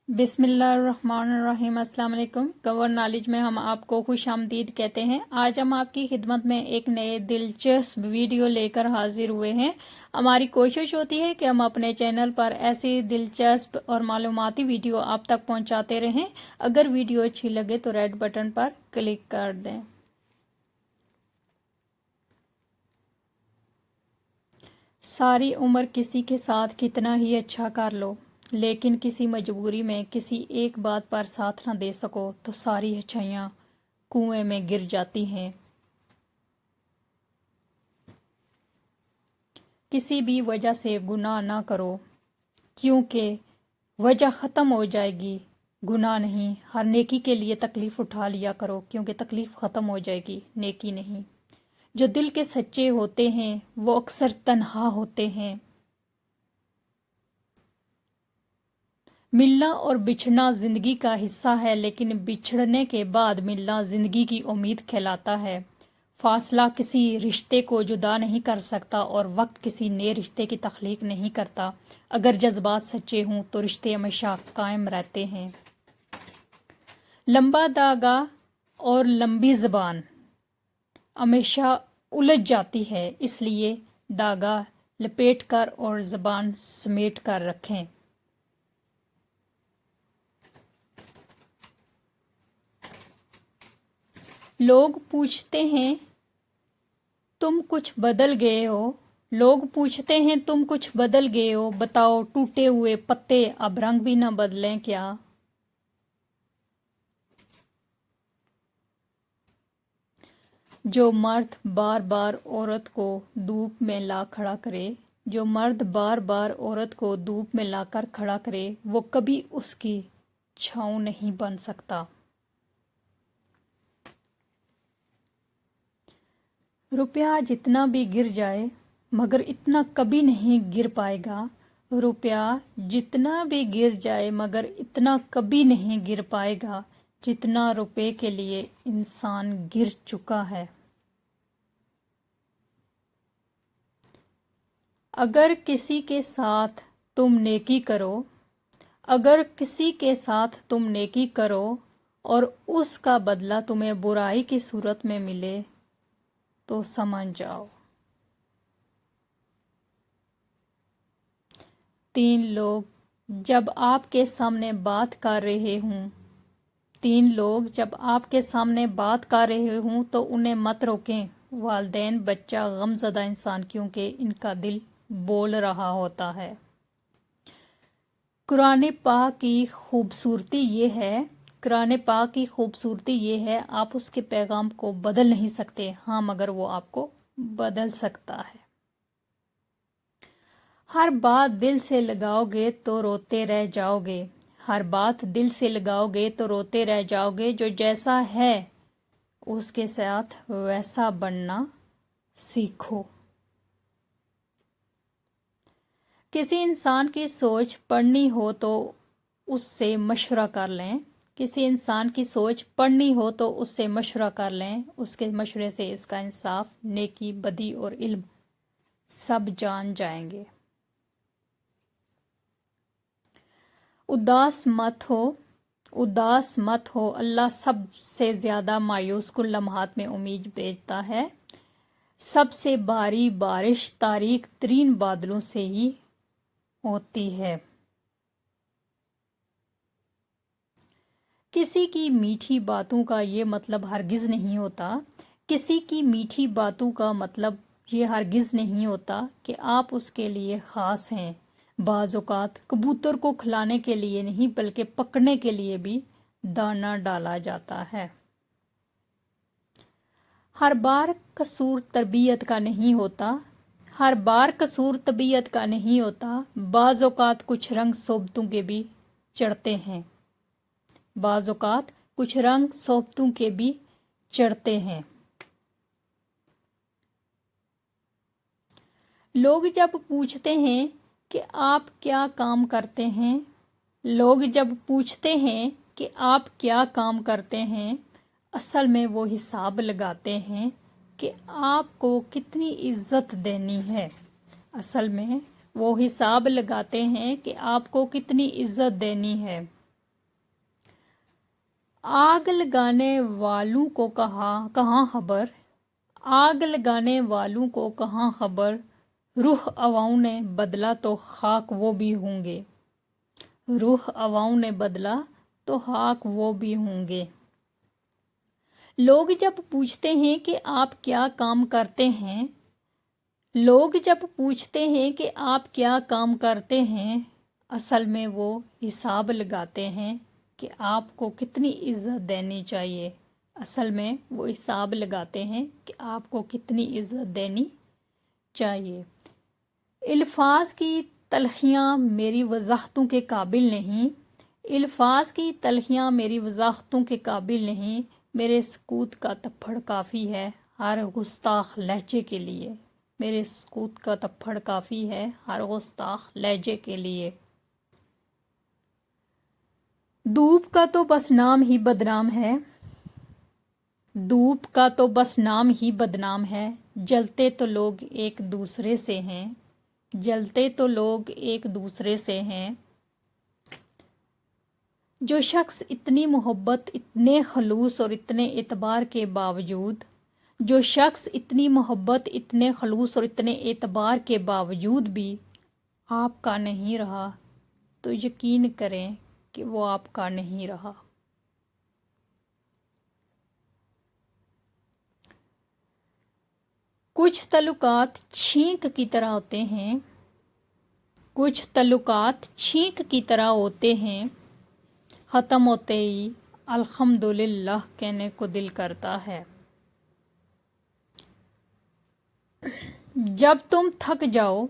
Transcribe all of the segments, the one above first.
बिस्मिल्लाहिर्रहमानिर्रहीम। अस्सलाम वालेकुम। कवर नॉलेज में हम आपको खुश आमदीद कहते हैं। आज हम आपकी खिदमत में एक नए दिलचस्प वीडियो लेकर हाजिर हुए हैं। हमारी कोशिश होती है कि हम अपने चैनल पर ऐसी दिलचस्प और मालूमाती वीडियो आप तक पहुंचाते रहें। अगर वीडियो अच्छी लगे तो रेड बटन पर क्लिक कर दें। सारी उम्र किसी के साथ कितना ही अच्छा कर लो, लेकिन किसी मजबूरी में किसी एक बात पर साथ न दे सको तो सारी अच्छाइयाँ कुएं में गिर जाती हैं। किसी भी वजह से गुनाह ना करो, क्योंकि वजह ख़त्म हो जाएगी। गुनाह नहीं, हर नेकी के लिए तकलीफ़ उठा लिया करो, क्योंकि तकलीफ़ ख़त्म हो जाएगी, नेकी नहीं। जो दिल के सच्चे होते हैं वो अक्सर तन्हा होते हैं। मिलना और बिछड़ना जिंदगी का हिस्सा है, लेकिन बिछड़ने के बाद मिलना जिंदगी की उम्मीद कहलाता है। फासला किसी रिश्ते को जुदा नहीं कर सकता और वक्त किसी नए रिश्ते की तख्लीक नहीं करता। अगर जज्बात सच्चे हों तो रिश्ते हमेशा कायम रहते हैं। लंबा धागा और लंबी ज़बान हमेशा उलझ जाती है, इसलिए धागा लपेट कर और ज़बान समेट कर रखें। लोग पूछते हैं तुम कुछ बदल गए हो। लोग पूछते हैं तुम कुछ बदल गए हो। बताओ टूटे हुए पत्ते अब रंग भी न बदलें क्या? जो मर्द बार बार औरत को धूप में ला खड़ा करे, जो मर्द बार बार औरत को धूप में लाकर खड़ा करे, वो कभी उसकी छाँव नहीं बन सकता। रुपया जितना भी गिर जाए मगर इतना कभी नहीं गिर पाएगा। रुपया जितना भी गिर जाए मगर इतना कभी नहीं गिर पाएगा जितना रुपए के लिए इंसान गिर चुका है। अगर किसी के साथ तुम नेकी करो, अगर किसी के साथ तुम नेकी करो और उसका बदला तुम्हें बुराई की सूरत में मिले तो समझ जाओ। 3 लोग जब आपके सामने बात कर रहे हों, 3 लोग जब आपके सामने बात कर रहे हों तो उन्हें मत रोकें। वालिदैन, बच्चा, गमज़दा इंसान, क्योंकि इनका दिल बोल रहा होता है। कुरान पाक की खूबसूरती ये है, कुरान पाक की खूबसूरती ये है, आप उसके पैगाम को बदल नहीं सकते, हाँ मगर वो आपको बदल सकता है। हर बात दिल से लगाओगे तो रोते रह जाओगे। हर बात दिल से लगाओगे तो रोते रह जाओगे। जो जैसा है उसके साथ वैसा बनना सीखो। किसी इंसान की सोच पढ़नी हो तो उससे मशवरा कर लें। किसी इंसान की सोच पढ़नी हो तो उससे मशवरा कर लें। उसके मशवरे से इसका इंसाफ, नेकी, बदी और इल्म सब जान जाएंगे। उदास मत हो, उदास मत हो। अल्लाह सबसे ज़्यादा मायूस कुल लम्हात में उम्मीद भेजता है। सबसे भारी बारिश तारीख तरीन बादलों से ही होती है। किसी की मीठी बातों का ये मतलब हरगिज़ नहीं होता, किसी की मीठी बातों का मतलब ये हरगिज़ नहीं होता कि आप उसके लिए ख़ास हैं। बाज़ औक़ात कबूतर को खिलाने के लिए नहीं बल्कि पकड़ने के लिए भी दाना डाला जाता है। हर बार कसूर तरबियत का नहीं होता, हर बार कसूर तबीयत का नहीं होता। बाज़ औक़ात कुछ रंग सोबतों के भी चढ़ते हैं, बाज़ औक़ात कुछ रंग सोबतों के भी चढ़ते हैं। लोग जब पूछते हैं कि आप क्या काम करते हैं, लोग जब पूछते हैं कि आप क्या काम करते हैं, असल में वो हिसाब लगाते हैं कि आपको कितनी इज्जत देनी है। असल में वो हिसाब लगाते हैं कि आपको कितनी इज्जत देनी है। आग लगाने वालों को कहाँ खबर, आग लगाने वालों को कहाँ खबर, रूह अवाओं ने बदला तो खाक वो भी होंगे, रूह अवाओं ने बदला तो खाक वो भी होंगे। लोग जब पूछते हैं कि आप क्या काम करते हैं, लोग जब पूछते हैं कि आप क्या काम करते हैं, असल में वो हिसाब लगाते हैं कि आपको कितनी इज्जत देनी चाहिए। असल में वो हिसाब लगाते हैं कि आपको कितनी इज्जत देनी चाहिए। अल्फाज की तलखियाँ मेरी वजाहतों के काबिल नहीं, अल्फाज की तलखियाँ मेरी वजाहतों के काबिल नहीं, मेरे सकूत का तप्पड़ काफ़ी है हर गुस्ताख लहजे के लिए, मेरे सकूत का तप्पड़ काफ़ी है हर गुस्ताख लहजे के लिए। धूप का तो बस नाम ही बदनाम है, धूप का तो बस नाम ही बदनाम है, जलते तो लोग एक दूसरे से हैं, जलते तो लोग एक दूसरे से हैं। जो शख्स इतनी मोहब्बत, इतने खलूस और इतने एतबार के बावजूद, जो शख्स इतनी मोहब्बत, इतने खलूस और इतने एतबार के बावजूद भी आपका नहीं रहा, तो यकीन करें कि वो आपका नहीं रहा। कुछ तल्लुकात छींक की तरह होते हैं, कुछ तल्लुकात छींक की तरह होते हैं, ख़त्म होते ही अल्हम्दुलिल्लाह कहने को दिल करता है। जब तुम थक जाओ,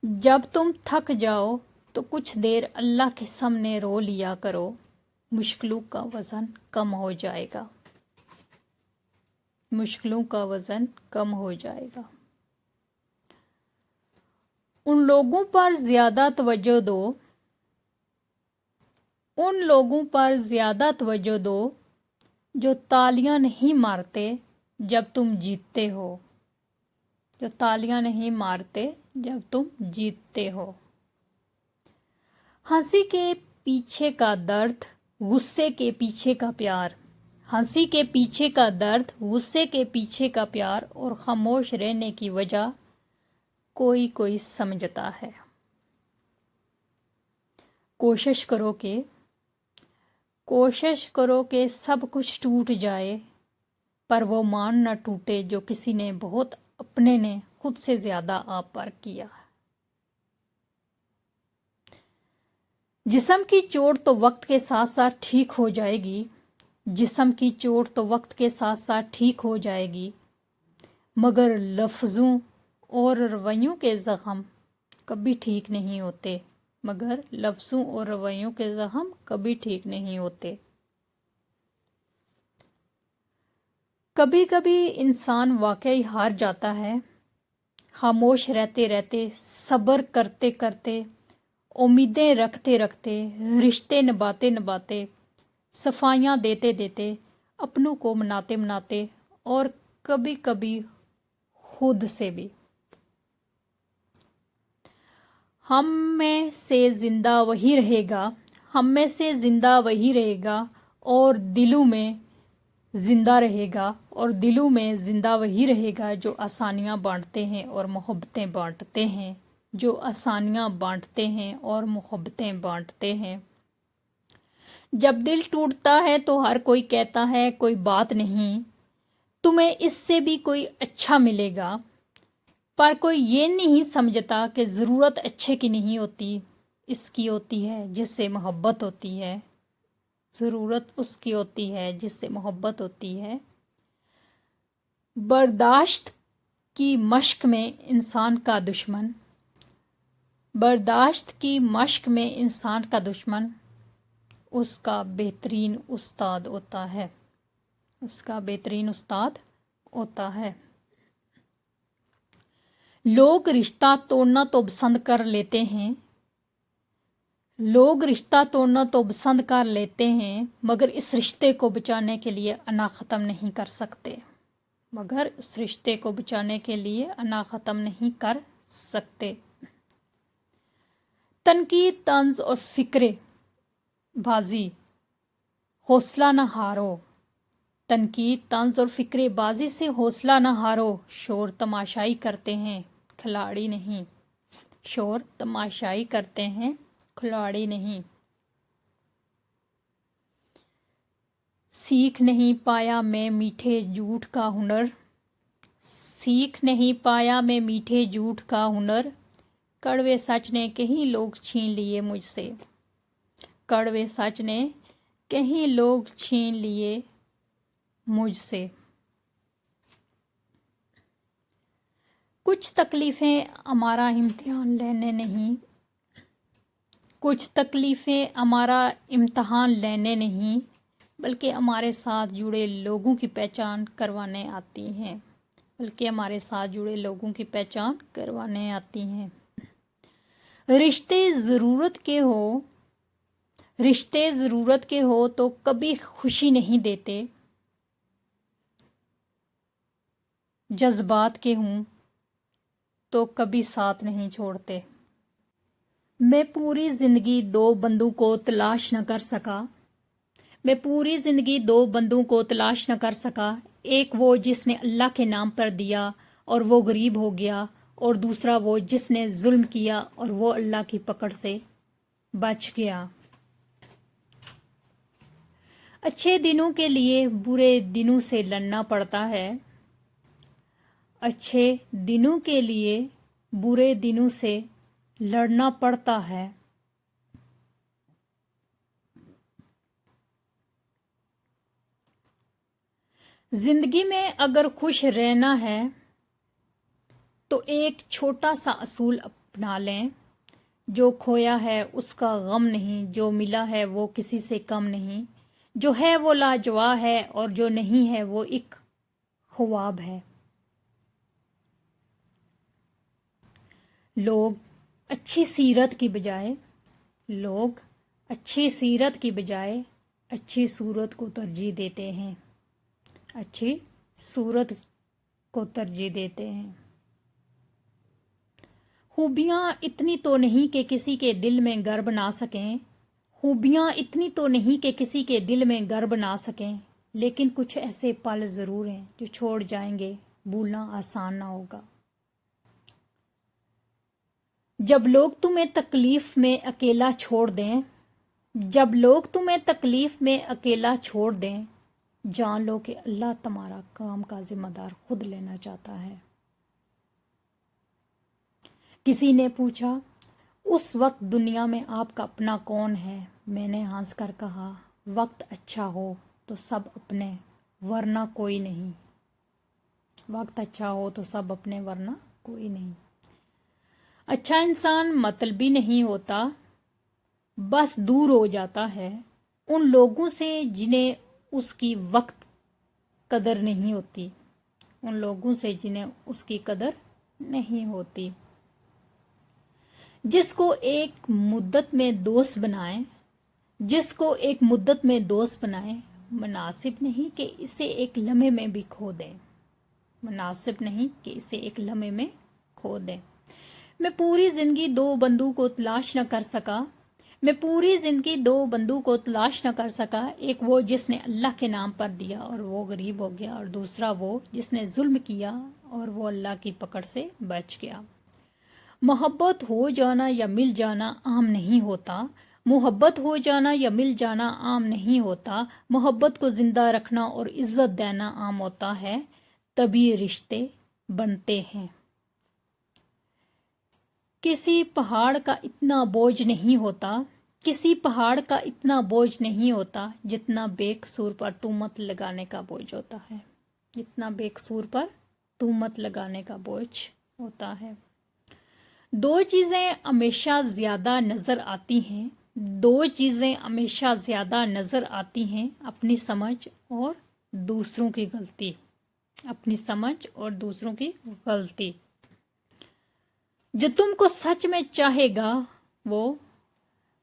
जब तुम थक जाओ तो कुछ देर अल्लाह के सामने रो लिया करो, मुश्किलों का वज़न कम हो जाएगा, मुश्किलों का वज़न कम हो जाएगा। उन लोगों पर ज़्यादा तवज्जो दो, उन लोगों पर ज़्यादा तवज्जो दो जो तालियां नहीं मारते जब तुम जीतते हो, जो तालियां नहीं मारते जब तुम जीतते हो। हंसी के पीछे का दर्द, गुस्से के पीछे का प्यार, हंसी के पीछे का दर्द, गुस्से के पीछे का प्यार और खामोश रहने की वजह कोई कोई समझता है। कोशिश करो कि, कोशिश करो कि सब कुछ टूट जाए, पर वो मान न टूटे जो किसी ने बहुत अपने ने खुद से ज्यादा आप पर किया। जिस्म की चोट तो वक्त के साथ साथ ठीक हो जाएगी, जिस्म की चोट तो वक्त के साथ साथ ठीक हो जाएगी, मगर लफ्ज़ों और रवैयों के ज़ख्म कभी ठीक नहीं होते, मगर लफ्ज़ों और रवैयों के ज़ख्म कभी ठीक नहीं होते। कभी कभी इंसान वाकई हार जाता है, खामोश रहते रहते, सब्र करते करते, उम्मीदें रखते रखते, रिश्ते निभाते निभाते, सफाइयाँ देते देते, अपनों को मनाते मनाते और कभी कभी खुद से भी। हम में से ज़िंदा वही रहेगा, हम में से ज़िंदा वही रहेगा और दिलों में ज़िंदा रहेगा, और दिलों में ज़िंदा वही रहेगा जो आसानियाँ बांटते हैं और मोहब्बतें बांटते हैं, जो आसानियाँ बांटते हैं और मोहब्बतें बांटते हैं। जब दिल टूटता है तो हर कोई कहता है कोई बात नहीं, तुम्हें इससे भी कोई अच्छा मिलेगा, पर कोई ये नहीं समझता कि ज़रूरत अच्छे की नहीं होती, इसकी होती है जिससे मोहब्बत होती है, ज़रूरत उसकी होती है जिससे मोहब्बत होती है। बर्दाश्त की मश्क में इंसान का दुश्मन, बर्दाश्त की मश्क में इंसान का दुश्मन उसका बेहतरीन उस्ताद होता है, उसका बेहतरीन उस्ताद होता है। लोग रिश्ता तोड़ना तो पसंद कर लेते हैं, लोग रिश्ता तोड़ना तो पसंद कर लेते हैं, मगर इस रिश्ते को बचाने के लिए अना ख़त्म नहीं कर सकते, मगर इस रिश्ते को बचाने के लिए अना ख़त्म नहीं कर सकते। तनकीद, तंज और फिक्रे बाजी हौसला न हारो, तनकीद, तंज और फिक्रेबाजी से हौसला न हारो, शोर तमाशाई करते हैं खिलाड़ी नहीं, शोर तमाशाई करते हैं खिलाड़ी नहीं। सीख नहीं पाया मैं मीठे झूठ का हुनर, सीख नहीं पाया मैं मीठे झूठ का हुनर, कड़वे सच ने कहीं लोग छीन लिए मुझसे, कड़वे सच ने कहीं लोग छीन लिए मुझसे। कुछ तकलीफ़ें हमारा इम्तिहान लेने नहीं, कुछ तकलीफ़ें हमारा इम्तिहान लेने नहीं, बल्कि हमारे साथ जुड़े लोगों की पहचान करवाने आती हैं, बल्कि हमारे साथ जुड़े लोगों की पहचान करवाने आती हैं। रिश्ते ज़रूरत के हो, रिश्ते ज़रूरत के हो तो कभी खुशी नहीं देते, जज्बात के हूँ तो कभी साथ नहीं छोड़ते। मैं पूरी ज़िंदगी दो बंदों को तलाश न कर सका, मैं पूरी ज़िंदगी दो बंदों को तलाश न कर सका, एक वो जिसने अल्लाह के नाम पर दिया और वो गरीब हो गया, और दूसरा वो जिसने जुल्म किया और वो अल्लाह की पकड़ से बच गया। अच्छे दिनों के लिए बुरे दिनों से लड़ना पड़ता है, अच्छे दिनों के लिए बुरे दिनों से लड़ना पड़ता है। जिंदगी में अगर खुश रहना है तो एक छोटा सा असूल अपना लें, जो खोया है उसका गम नहीं, जो मिला है वो किसी से कम नहीं, जो है वो लाजवाब है और जो नहीं है वो एक ख्वाब है। लोग अच्छी सीरत की बजाय, लोग अच्छी सीरत की बजाय अच्छी सूरत को तरजीह देते हैं, अच्छी सूरत को तरजीह देते हैं। खूबियाँ इतनी तो नहीं कि किसी के दिल में घर बना सकें, खूबियाँ इतनी तो नहीं कि किसी के दिल में घर बना सकें, लेकिन कुछ ऐसे पल ज़रूर हैं जो छोड़ जाएंगे, भूलना आसान ना होगा। जब लोग तुम्हें तकलीफ़ में अकेला छोड़ दें, जब लोग तुम्हें तकलीफ़ में अकेला छोड़ दें, जान लो कि अल्लाह तुम्हारा काम का जिम्मेदार खुद लेना चाहता है। किसी ने पूछा, उस वक्त दुनिया में आपका अपना कौन है? मैंने हंस कर कहा, वक्त अच्छा हो तो सब अपने, वरना कोई नहीं। वक्त अच्छा हो तो सब अपने, वरना कोई नहीं। अच्छा इंसान मतलबी नहीं होता, बस दूर हो जाता है उन लोगों से जिन्हें उसकी वक्त कदर नहीं होती, उन लोगों से जिन्हें उसकी कदर नहीं होती। जिसको एक मुद्दत में दोस्त बनाए, जिसको एक मुद्दत में दोस्त बनाए, मुनासिब नहीं कि इसे एक लम्हे में भी खो दें, मुनासिब नहीं कि इसे एक लम्हे में खो दें। मैं पूरी ज़िंदगी दो बंदों को तलाश न कर सका, मैं पूरी ज़िंदगी दो बंदों को तलाश न कर सका, एक वो जिसने अल्लाह के नाम पर दिया और वो गरीब हो गया, और दूसरा वो जिसने जुल्म किया और वो अल्लाह की पकड़ से बच गया। मोहब्बत हो जाना या मिल जाना आम नहीं होता, मोहब्बत हो जाना या मिल जाना आम नहीं होता, मोहब्बत को जिंदा रखना और इज्जत देना आम होता है, तभी रिश्ते बनते हैं। किसी पहाड़ का इतना बोझ नहीं होता, किसी पहाड़ का इतना बोझ नहीं होता जितना बेकसूर पर तुहमत लगाने का बोझ होता है, जितना बेकसूर पर तुहमत लगाने का बोझ होता है। दो चीज़ें हमेशा ज़्यादा नज़र आती हैं, दो चीज़ें हमेशा ज़्यादा नज़र आती हैं, अपनी समझ और दूसरों की गलती, अपनी समझ और दूसरों की गलती। जो तुमको सच में चाहेगा वो,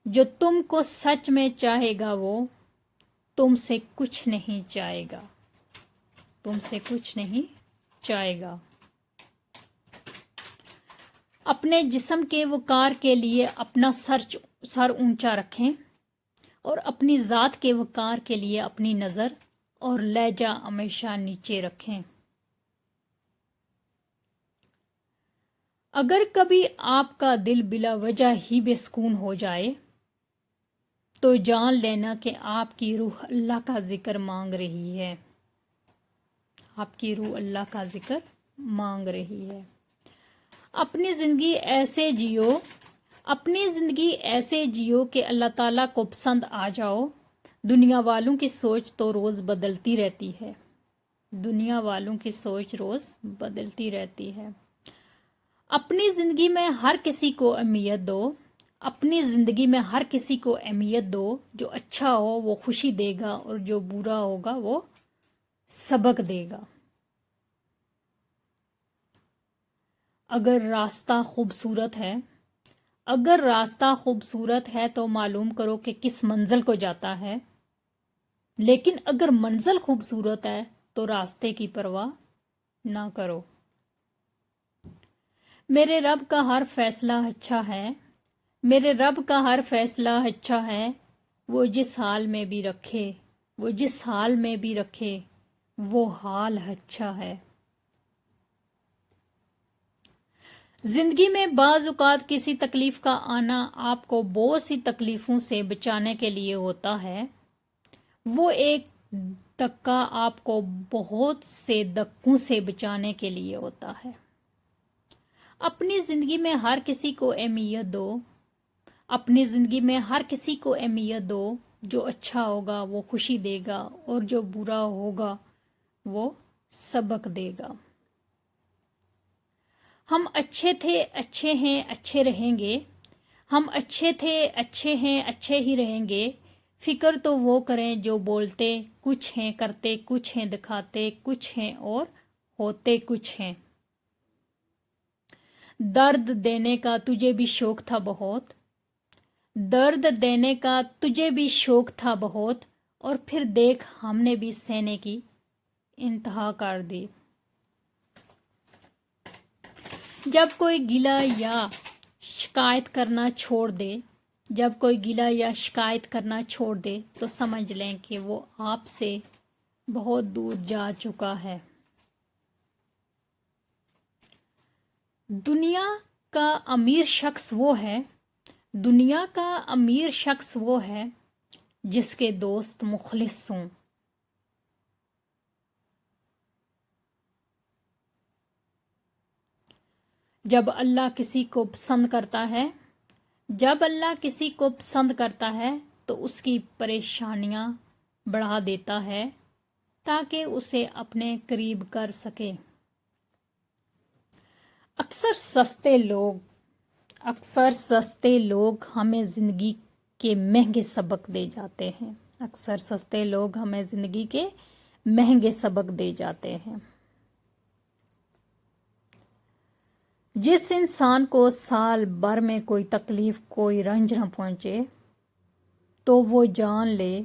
जो तुमको सच में चाहेगा वो तुमसे कुछ नहीं चाहेगा, तुमसे कुछ नहीं चाहेगा। अपने जिस्म के वकार के लिए अपना सर ऊंचा रखें, اور اپنی ذات کے وقار کے لیے اپنی نظر اور لہجہ ہمیشہ نیچے رکھیں۔ اگر کبھی آپ کا دل بلا وجہ ہی بے سکون ہو جائے تو جان لینا کہ آپ کی روح اللہ کا ذکر مانگ رہی ہے، آپ کی روح اللہ کا ذکر مانگ رہی ہے۔ اپنی زندگی ایسے جیو کہ اللہ تعالیٰ کو پسند آ جاؤ۔ دنیا والوں کی سوچ تو روز بدلتی رہتی ہے، دنیا والوں کی سوچ روز بدلتی رہتی ہے۔ اپنی زندگی میں ہر کسی کو اہمیت دو، اپنی زندگی میں ہر کسی کو اہمیت دو۔ جو اچھا ہو وہ خوشی دے گا اور جو برا ہوگا وہ سبق دے گا۔ اگر راستہ خوبصورت ہے تو معلوم کرو کہ کس منزل کو جاتا ہے، لیکن اگر منزل خوبصورت ہے تو راستے کی پرواہ نہ کرو۔ میرے رب کا ہر فیصلہ اچھا ہے، میرے رب کا ہر فیصلہ اچھا ہے، وہ جس حال میں بھی رکھے وہ حال اچھا ہے۔ زندگی میں بعض اوقات کسی تکلیف کا آنا آپ کو بہت سی تکلیفوں سے بچانے کے لیے ہوتا ہے، وہ ایک دھکا آپ کو بہت سے دھکوں سے بچانے کے لیے ہوتا ہے۔ اپنی زندگی میں ہر کسی کو اہمیت دو، اپنی زندگی میں ہر کسی کو اہمیت دو۔ جو اچھا ہوگا وہ خوشی دے گا اور جو برا ہوگا وہ سبق دے گا۔ ہم اچھے تھے، اچھے ہیں، اچھے رہیں گے۔ ہم اچھے تھے، اچھے ہیں، اچھے ہی رہیں گے۔ فکر تو وہ کریں جو بولتے کچھ ہیں، کرتے کچھ ہیں، دکھاتے کچھ ہیں اور ہوتے کچھ ہیں۔ درد دینے کا تجھے بھی شوق تھا بہت، درد دینے کا تجھے بھی شوق تھا بہت، اور پھر دیکھ ہم نے بھی سہنے کی انتہا کر دی۔ جب کوئی گلہ یا شکایت کرنا چھوڑ دے تو سمجھ لیں کہ وہ آپ سے بہت دور جا چکا ہے۔ دنیا کا امیر شخص وہ ہے جس کے دوست مخلص ہوں۔ جب اللہ کسی کو پسند کرتا ہے تو اس کی پریشانیاں بڑھا دیتا ہے تاکہ اسے اپنے قریب کر سکے۔ اکثر سستے لوگ ہمیں زندگی کے مہنگے سبق دے جاتے ہیں۔ جس انسان کو سال بھر میں کوئی تکلیف، کوئی رنج نہ پہنچے تو وہ جان لے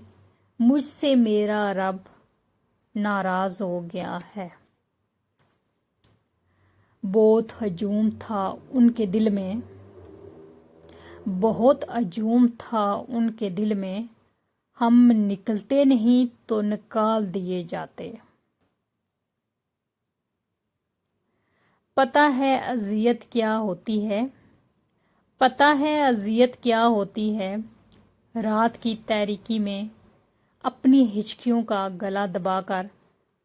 مجھ سے میرا رب ناراض ہو گیا ہے۔ بہت ہجوم تھا ان کے دل میں، ہم نکلتے نہیں تو نکال دیے جاتے۔ پتہ ہے اذیت کیا ہوتی ہے، رات کی تاریکی میں اپنی ہچکیوں کا گلا دبا کر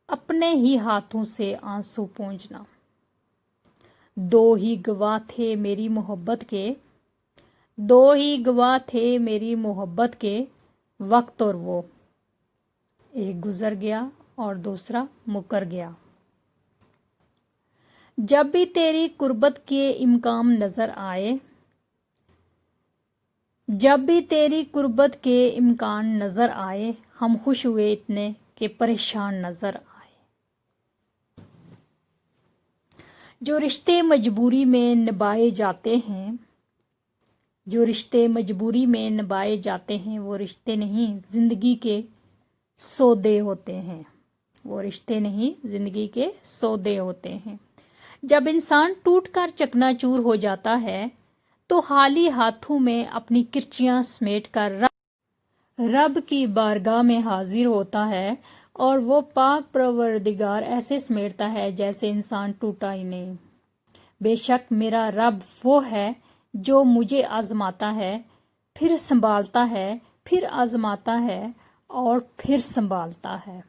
اپنے ہی ہاتھوں سے آنسو پونچھنا۔ دو ہی گواہ تھے میری محبت کے وقت اور وہ، ایک گزر گیا اور دوسرا مکر گیا۔ جب بھی تیری قربت کے امکان نظر آئے، ہم خوش ہوئے اتنے کہ پریشان نظر آئے۔ جو رشتے مجبوری میں نبھائے جاتے ہیں وہ رشتے نہیں زندگی کے سودے ہوتے ہیں۔ جب انسان ٹوٹ کر چکنا چور ہو جاتا ہے تو خالی ہاتھوں میں اپنی کرچیاں سمیٹ کر रब की बारगाह में हाजिर होता है और वो पाक परवरदिगार ऐसे समेटता है जैसे इंसान टूटा ही नहीं। बेशक मेरा रब वो है जो मुझे आजमाता है, फिर संभालता है, फिर आजमाता है और फिर संभालता है।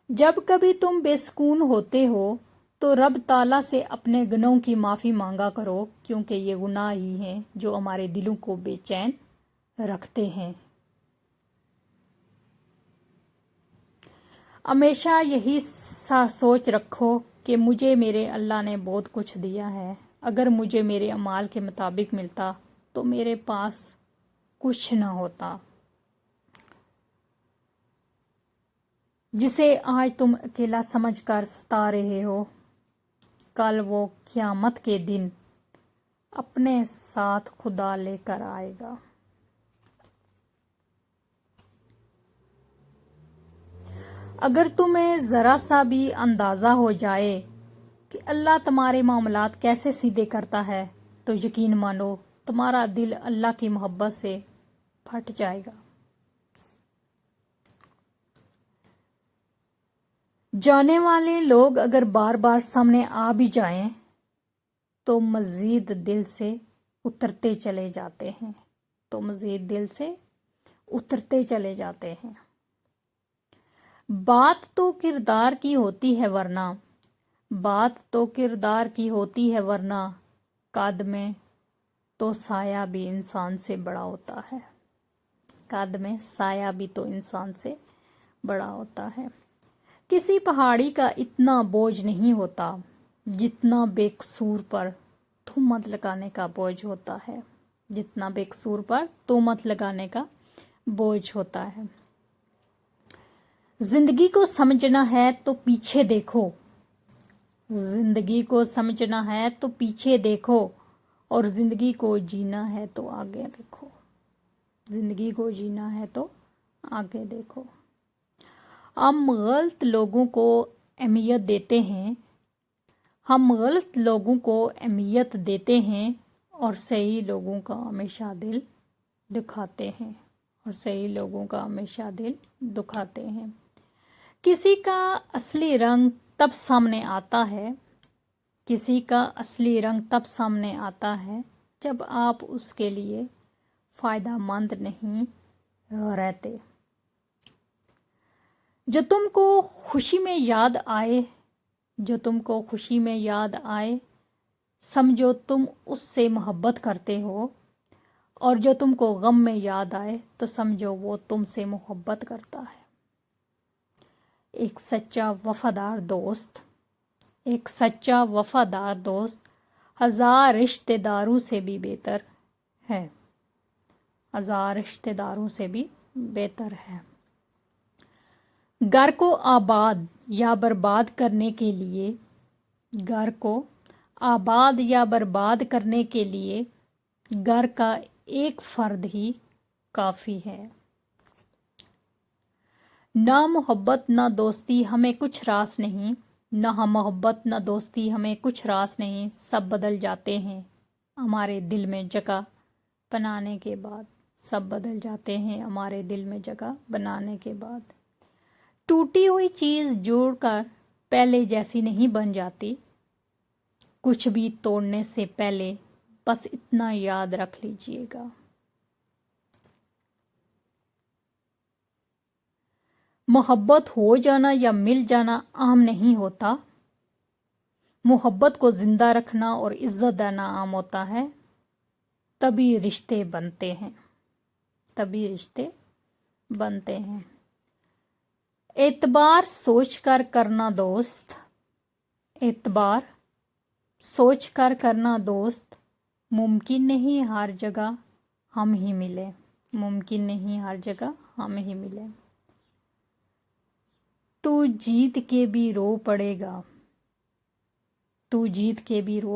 जब कभी तुम बेसुकून होते हो तो रब ताला से अपने गुनाहों की माफ़ी मांगा करो, क्योंकि ये गुनाह ही हैं जो हमारे दिलों को बेचैन रखते हैं। हमेशा यही सोच रखो कि मुझे मेरे अल्लाह ने बहुत कुछ दिया है। अगर मुझे मेरे अमाल के मुताबिक मिलता तो मेरे पास कुछ ना होता। जिसे आज तुम अकेला समझकर सता रहे हो, कल वो क़यामत के दिन अपने साथ खुदा लेकर आएगा। अगर तुम्हें ज़रा सा भी अंदाज़ा हो जाए कि अल्लाह तुम्हारे मामलात कैसे सीधे करता है, तो यकीन मानो तुम्हारा दिल अल्लाह की मोहब्बत से फट जाएगा। जाने वाले लोग अगर बार बार सामने आ भी जाएं तो मज़ीद दिल से उतरते चले जाते हैं, बात तो किरदार की होती है वरना कद में तो साया भी इंसान से बड़ा होता है। किसी पहाड़ी का इतना बोझ नहीं होता जितना बेकसूर पर तुहमत लगाने का बोझ होता है। जिंदगी को समझना है तो पीछे देखो, और जिंदगी को जीना है तो आगे देखो। हम गलत लोगों को अहमियत देते हैं और सही लोगों का हमेशा दिल दुखाते हैं। किसी का असली रंग तब सामने आता है जब आप उसके लिए फायदेमंद नहीं रहते। जो तुमको खुशी में याद आए समझो तुम उससे मोहब्बत करते हो, और जो तुमको गम में याद आए तो समझो वो तुमसे मोहब्बत करता है। एक सच्चा वफादार दोस्त हजार रिश्तेदारों से भी बेहतर है। घर को आबाद या बर्बाद करने के लिए घर का एक फर्द ही काफी है। ना मोहब्बत ना दोस्ती हमें कुछ रास नहीं, सब बदल जाते हैं हमारे दिल में जगह बनाने के बाद। टूटी हुई चीज जोड़कर पहले जैसी नहीं बन जाती। कुछ भी तोड़ने से पहले बस इतना याद रख लीजिएगा, मोहब्बत हो जाना या मिल जाना आम नहीं होता। मोहब्बत को जिंदा रखना और इज्जत देना आम होता है। तभी रिश्ते बनते हैं। एतबार सोच कर करना दोस्त, मुमकिन नहीं हर जगह हम ही मिले। तू जीत के भी रो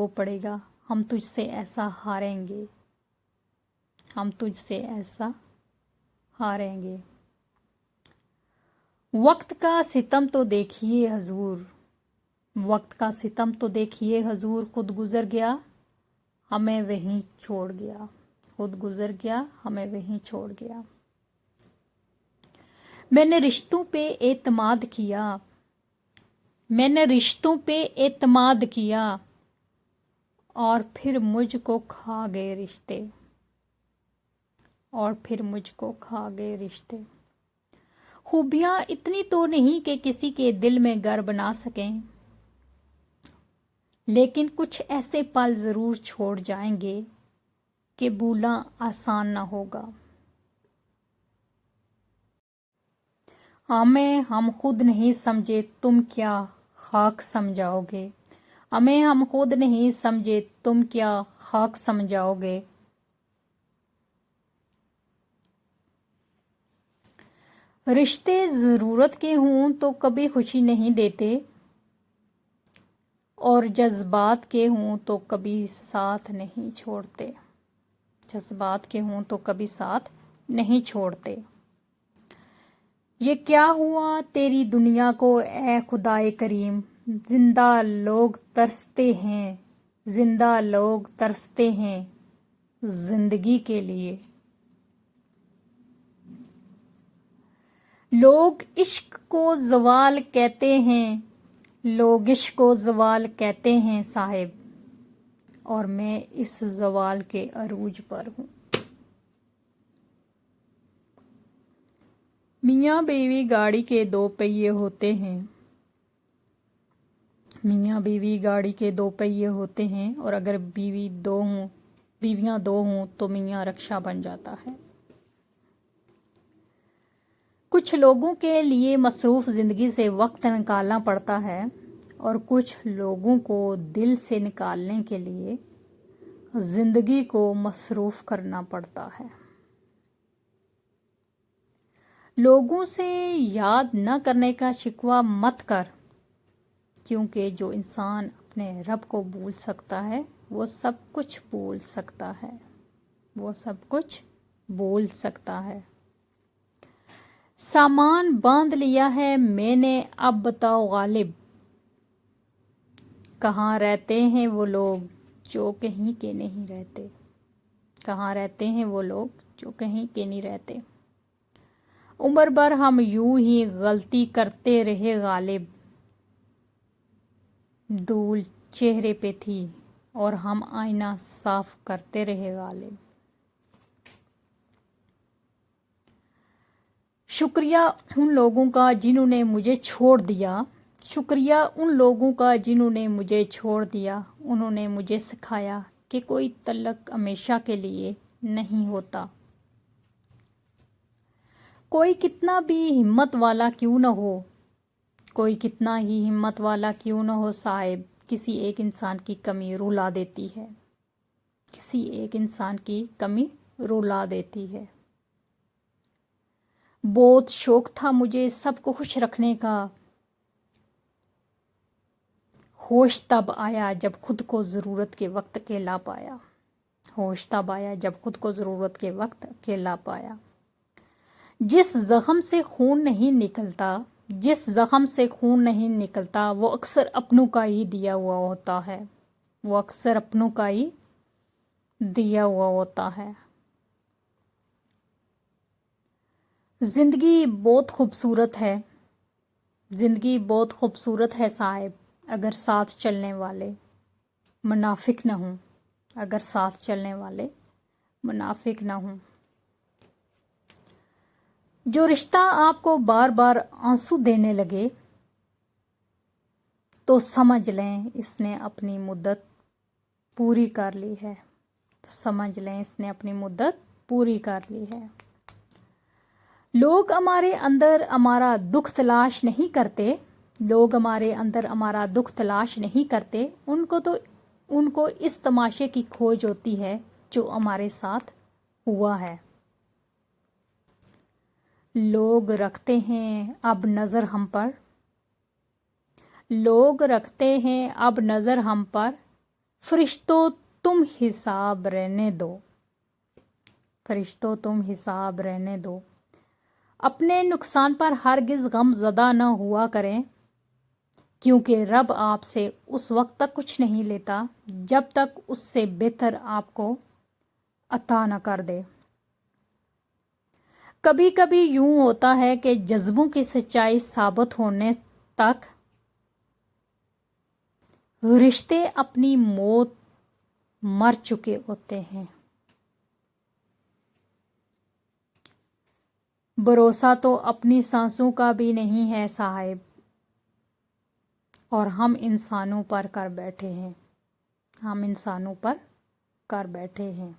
पड़ेगा, हम तुझसे ऐसा हारेंगे। वक्त का सितम तो देखिए हजूर, खुद गुजर गया हमें वहीं छोड़ गया। खुद गुजर गया, हमें वहीं छोड़ गया। मैंने रिश्तों पे एतमाद किया, मैंने रिश्तों पे एतमाद किया, और फिर मुझको खा गए रिश्ते, और फिर मुझको खा गए रिश्ते। खूबियाँ इतनी तो नहीं कि किसी के दिल में घर बना सकें, लेकिन कुछ ऐसे पल ज़रूर छोड़ जाएंगे कि भूलना आसान ना होगा। हमें हम खुद नहीं समझे तुम क्या खाक समझाओगे, हमें हम खुद नहीं समझे तुम क्या खाक समझाओगे। रिश्ते ज़रूरत के हों तो कभी खुशी नहीं देते, और जज्बात के हों तो कभी साथ नहीं छोड़ते, जज्बात के हों तो कभी साथ नहीं छोड़ते। ये क्या हुआ तेरी दुनिया को ए खुदाए करीम, जिंदा लोग तरसते हैं, जिंदा लोग तरसते हैं जिंदगी के लिए। लोग इश्क को ज़वाल कहते हैं, लोग इश्क को ज़वाल कहते हैं साहिब, और मैं इस ज़वाल के अरूज पर हूँ। मियाँ बीवी गाड़ी के दो पहिए होते हैं, मियाँ बीवी गाड़ी के दो पहिए होते हैं, और अगर बीवियाँ दो हों तो मियाँ रक्षा बन जाता है। कुछ लोगों के लिए मसरूफ़ ज़िंदगी से वक्त निकालना पड़ता है, और कुछ लोगों को दिल से निकालने के लिए ज़िंदगी को मसरूफ़ करना पड़ता है। लोगों से याद न करने का शिकवा मत कर, क्योंकि जो इंसान अपने रब को भूल सकता है वो सब कुछ भूल सकता है, वो सब कुछ भूल सकता है। सामान बांध लिया है मैंने, अब बताओ गालिब, कहाँ रहते हैं वो लोग जो कहीं के नहीं रहते, कहाँ रहते हैं वो लोग जो कहीं के नहीं रहते। उम्र भर हम यूं ही गलती करते रहे गालिब, धूल चेहरे पे थी और हम आईना साफ करते रहे गालिब। शुक्रिया उन लोगों का जिन्होंने मुझे छोड़ दिया, शुक्रिया उन लोगों का जिन्होंने मुझे छोड़ दिया। उन्होंने मुझे सिखाया कि कोई तलक हमेशा के लिए नहीं होता। कोई कितना भी हिम्मत वाला क्यों न हो, कोई कितना ही हिम्मत वाला क्यों न हो साहिब, किसी एक इंसान की कमी रुला देती है, किसी एक इंसान की कमी रुला देती है। बहुत शौक था मुझे सबको खुश रखने का, होश तब आया जब खुद को ज़रूरत के वक्त अकेला पाया, होश तब आया जब खुद को ज़रूरत के वक्त अकेला पाया। जिस ज़ख्म से खून नहीं निकलता, जिस ज़ख्म से खून नहीं निकलता, वो अक्सर अपनों का ही दिया हुआ होता है, वो अक्सर अपनों का ही दिया हुआ होता है। ज़िंदगी बहुत खूबसूरत है, ज़िंदगी बहुत खूबसूरत है साहिब, अगर साथ चलने वाले मुनाफिक न हों, अगर साथ चलने वाले मुनाफिक न हों। जो रिश्ता आपको बार बार आंसू देने लगे तो समझ लें इसने अपनी मुद्दत पूरी कर ली है, तो समझ लें इसने अपनी मुद्दत पूरी कर ली है। लोग हमारे अंदर हमारा दुख तलाश नहीं करते, लोग हमारे अंदर हमारा दुख तलाश नहीं करते, उनको इस तमाशे की खोज होती है जो हमारे साथ हुआ है। लोग रखते हैं अब नज़र हम पर, लोग रखते हैं अब नज़र हम पर, फरिश्तों तुम हिसाब रहने दो, फरिश्तों तुम हिसाब रहने दो। अपने नुकसान पर हरगिज़ गम ज़दा न हुआ करें, क्योंकि रब आपसे उस वक्त तक कुछ नहीं लेता जब तक उससे बेहतर आपको अता न कर दे। कभी कभी यूं होता है कि जज्बों की सच्चाई साबित होने तक रिश्ते अपनी मौत मर चुके होते हैं। भरोसा तो अपनी सांसों का भी नहीं है साहिब, और हम इंसानों पर कर बैठे हैं, हम इंसानों पर कर बैठे हैं।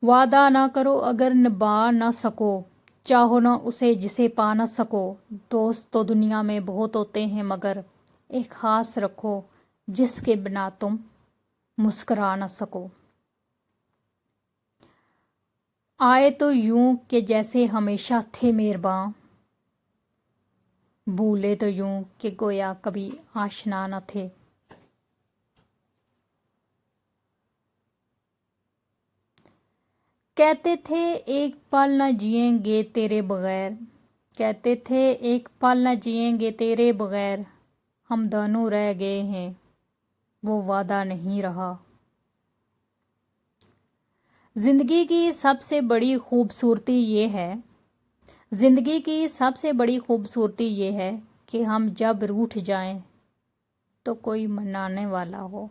वादा ना करो अगर निभा ना सको, चाहो ना उसे जिसे पा ना सको। दोस्त तो दुनिया में बहुत होते हैं मगर एक खास रखो जिसके बिना तुम मुस्कुरा ना सको। आए तो यूं कि जैसे हमेशा थे मेहरबान, भूले तो यूं कि गोया कभी आशना न थे। कहते थे एक पल न जिएंगे तेरे बगैर, कहते थे एक पल न जिएंगे तेरे बगैर। हम दोनों रह गए हैं, वो वादा नहीं रहा। जिंदगी की सबसे बड़ी खूबसूरती ये है, जिंदगी की सबसे बड़ी खूबसूरती ये है कि हम जब रूठ जाएं तो कोई मनाने वाला हो।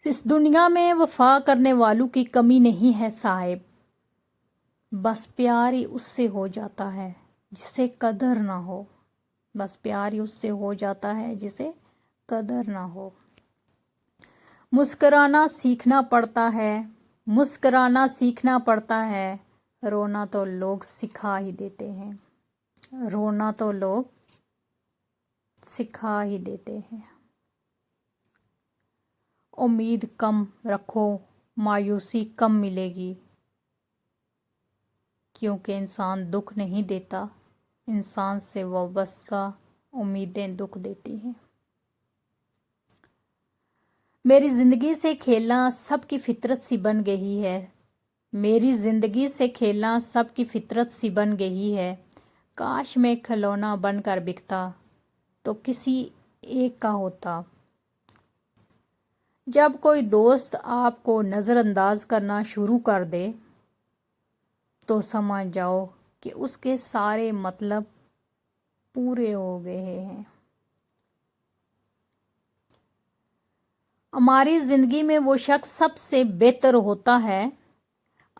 इस दुनिया में वफा करने वालों की कमी नहीं है साहिब, बस प्यार ही उससे हो जाता है जिसे कदर ना हो, बस प्यार ही उससे हो जाता है जिसे कदर ना हो। मुस्कुराना सीखना पड़ता है, मुस्कुराना सीखना पड़ता है, रोना तो लोग सिखा ही देते हैं, रोना तो लोग सिखा ही देते हैं। उम्मीद कम रखो, मायूसी कम मिलेगी, क्योंकि इंसान दुख नहीं देता, इंसान से वाबस्ता उम्मीदें दुख देती हैं। मेरी ज़िंदगी से खेलना सबकी फितरत सी बन गई है, मेरी ज़िंदगी से खेलना सबकी फितरत सी बन गई है। काश मैं खिलौना बनकर बिकता तो किसी एक का होता। जब कोई दोस्त आपको नज़रअंदाज करना शुरू कर दे तो समझ जाओ कि उसके सारे मतलब पूरे हो गए हैं। हमारी ज़िंदगी में वो शख्स सबसे बेहतर होता है,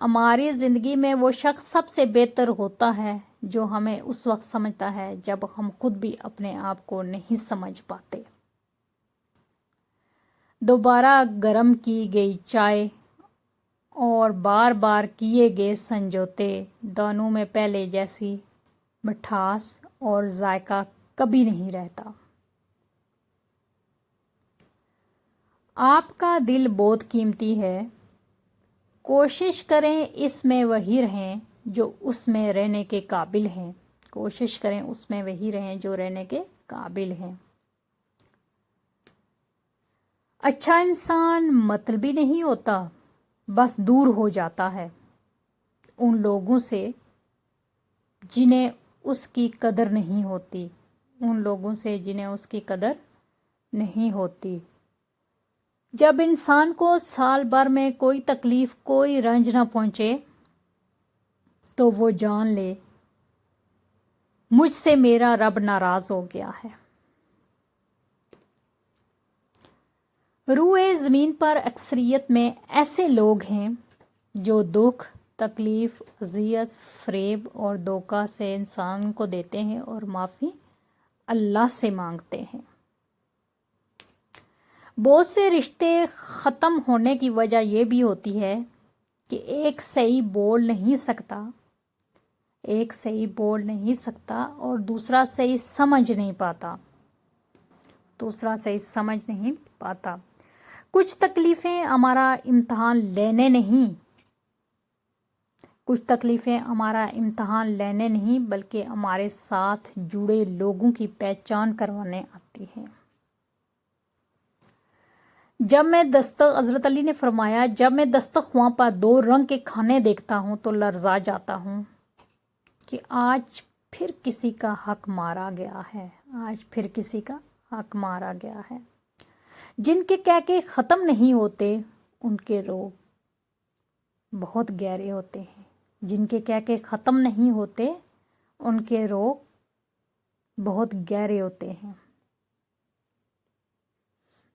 हमारी ज़िंदगी में वो शख्स सबसे बेहतर होता है जो हमें उस वक्त समझता है जब हम खुद भी अपने आप को नहीं समझ पाते। दोबारा गर्म की गई चाय और बार बार किए गए समझौते, दोनों में पहले जैसी मिठास और जायका कभी नहीं रहता। आपका दिल बहुत कीमती है, कोशिश करें इसमें वही रहें जो उसमें रहने के काबिल हैं, कोशिश करें उसमें वही रहें जो रहने के काबिल हैं। अच्छा इंसान मतलबी नहीं होता, बस दूर हो जाता है उन लोगों से जिन्हें उसकी कदर नहीं होती, उन लोगों से जिन्हें उसकी कदर नहीं होती। जब इंसान को साल भर में कोई तकलीफ कोई रंज ना पहुंचे तो वो जान ले मुझसे मेरा रब नाराज हो गया है। रूए ज़मीन पर अक्सरियत में ऐसे लोग हैं जो दुख तकलीफ अजियत फरेब और धोखा से इंसान को देते हैं और माफ़ी अल्लाह से मांगते हैं। बहुत से रिश्ते ख़त्म होने की वजह यह भी होती है कि एक सही बोल नहीं सकता, एक सही बोल नहीं सकता और दूसरा सही समझ नहीं पाता, दूसरा सही समझ नहीं पाता। कुछ तकलीफ़ें हमारा इम्तहान लेने नहीं, कुछ तकलीफ़ें हमारा इम्तहान लेने नहीं बल्कि हमारे साथ जुड़े लोगों की पहचान करवाने आती हैं। जब मैं दस्तक हज़रत अली ने फरमाया, जब मैं दस्तरख्वां पर दो रंग के खाने देखता हूँ तो लर्जा जाता हूँ, کہ آج پھر کسی کا حق مارا گیا ہے، آج پھر کسی کا حق مارا گیا ہے۔ جن کے کہہ کے ختم نہیں ہوتے ان کے روگ بہت گہرے ہوتے ہیں، جن کے کہہ کے ختم نہیں ہوتے ان کے روگ بہت گہرے ہوتے ہیں۔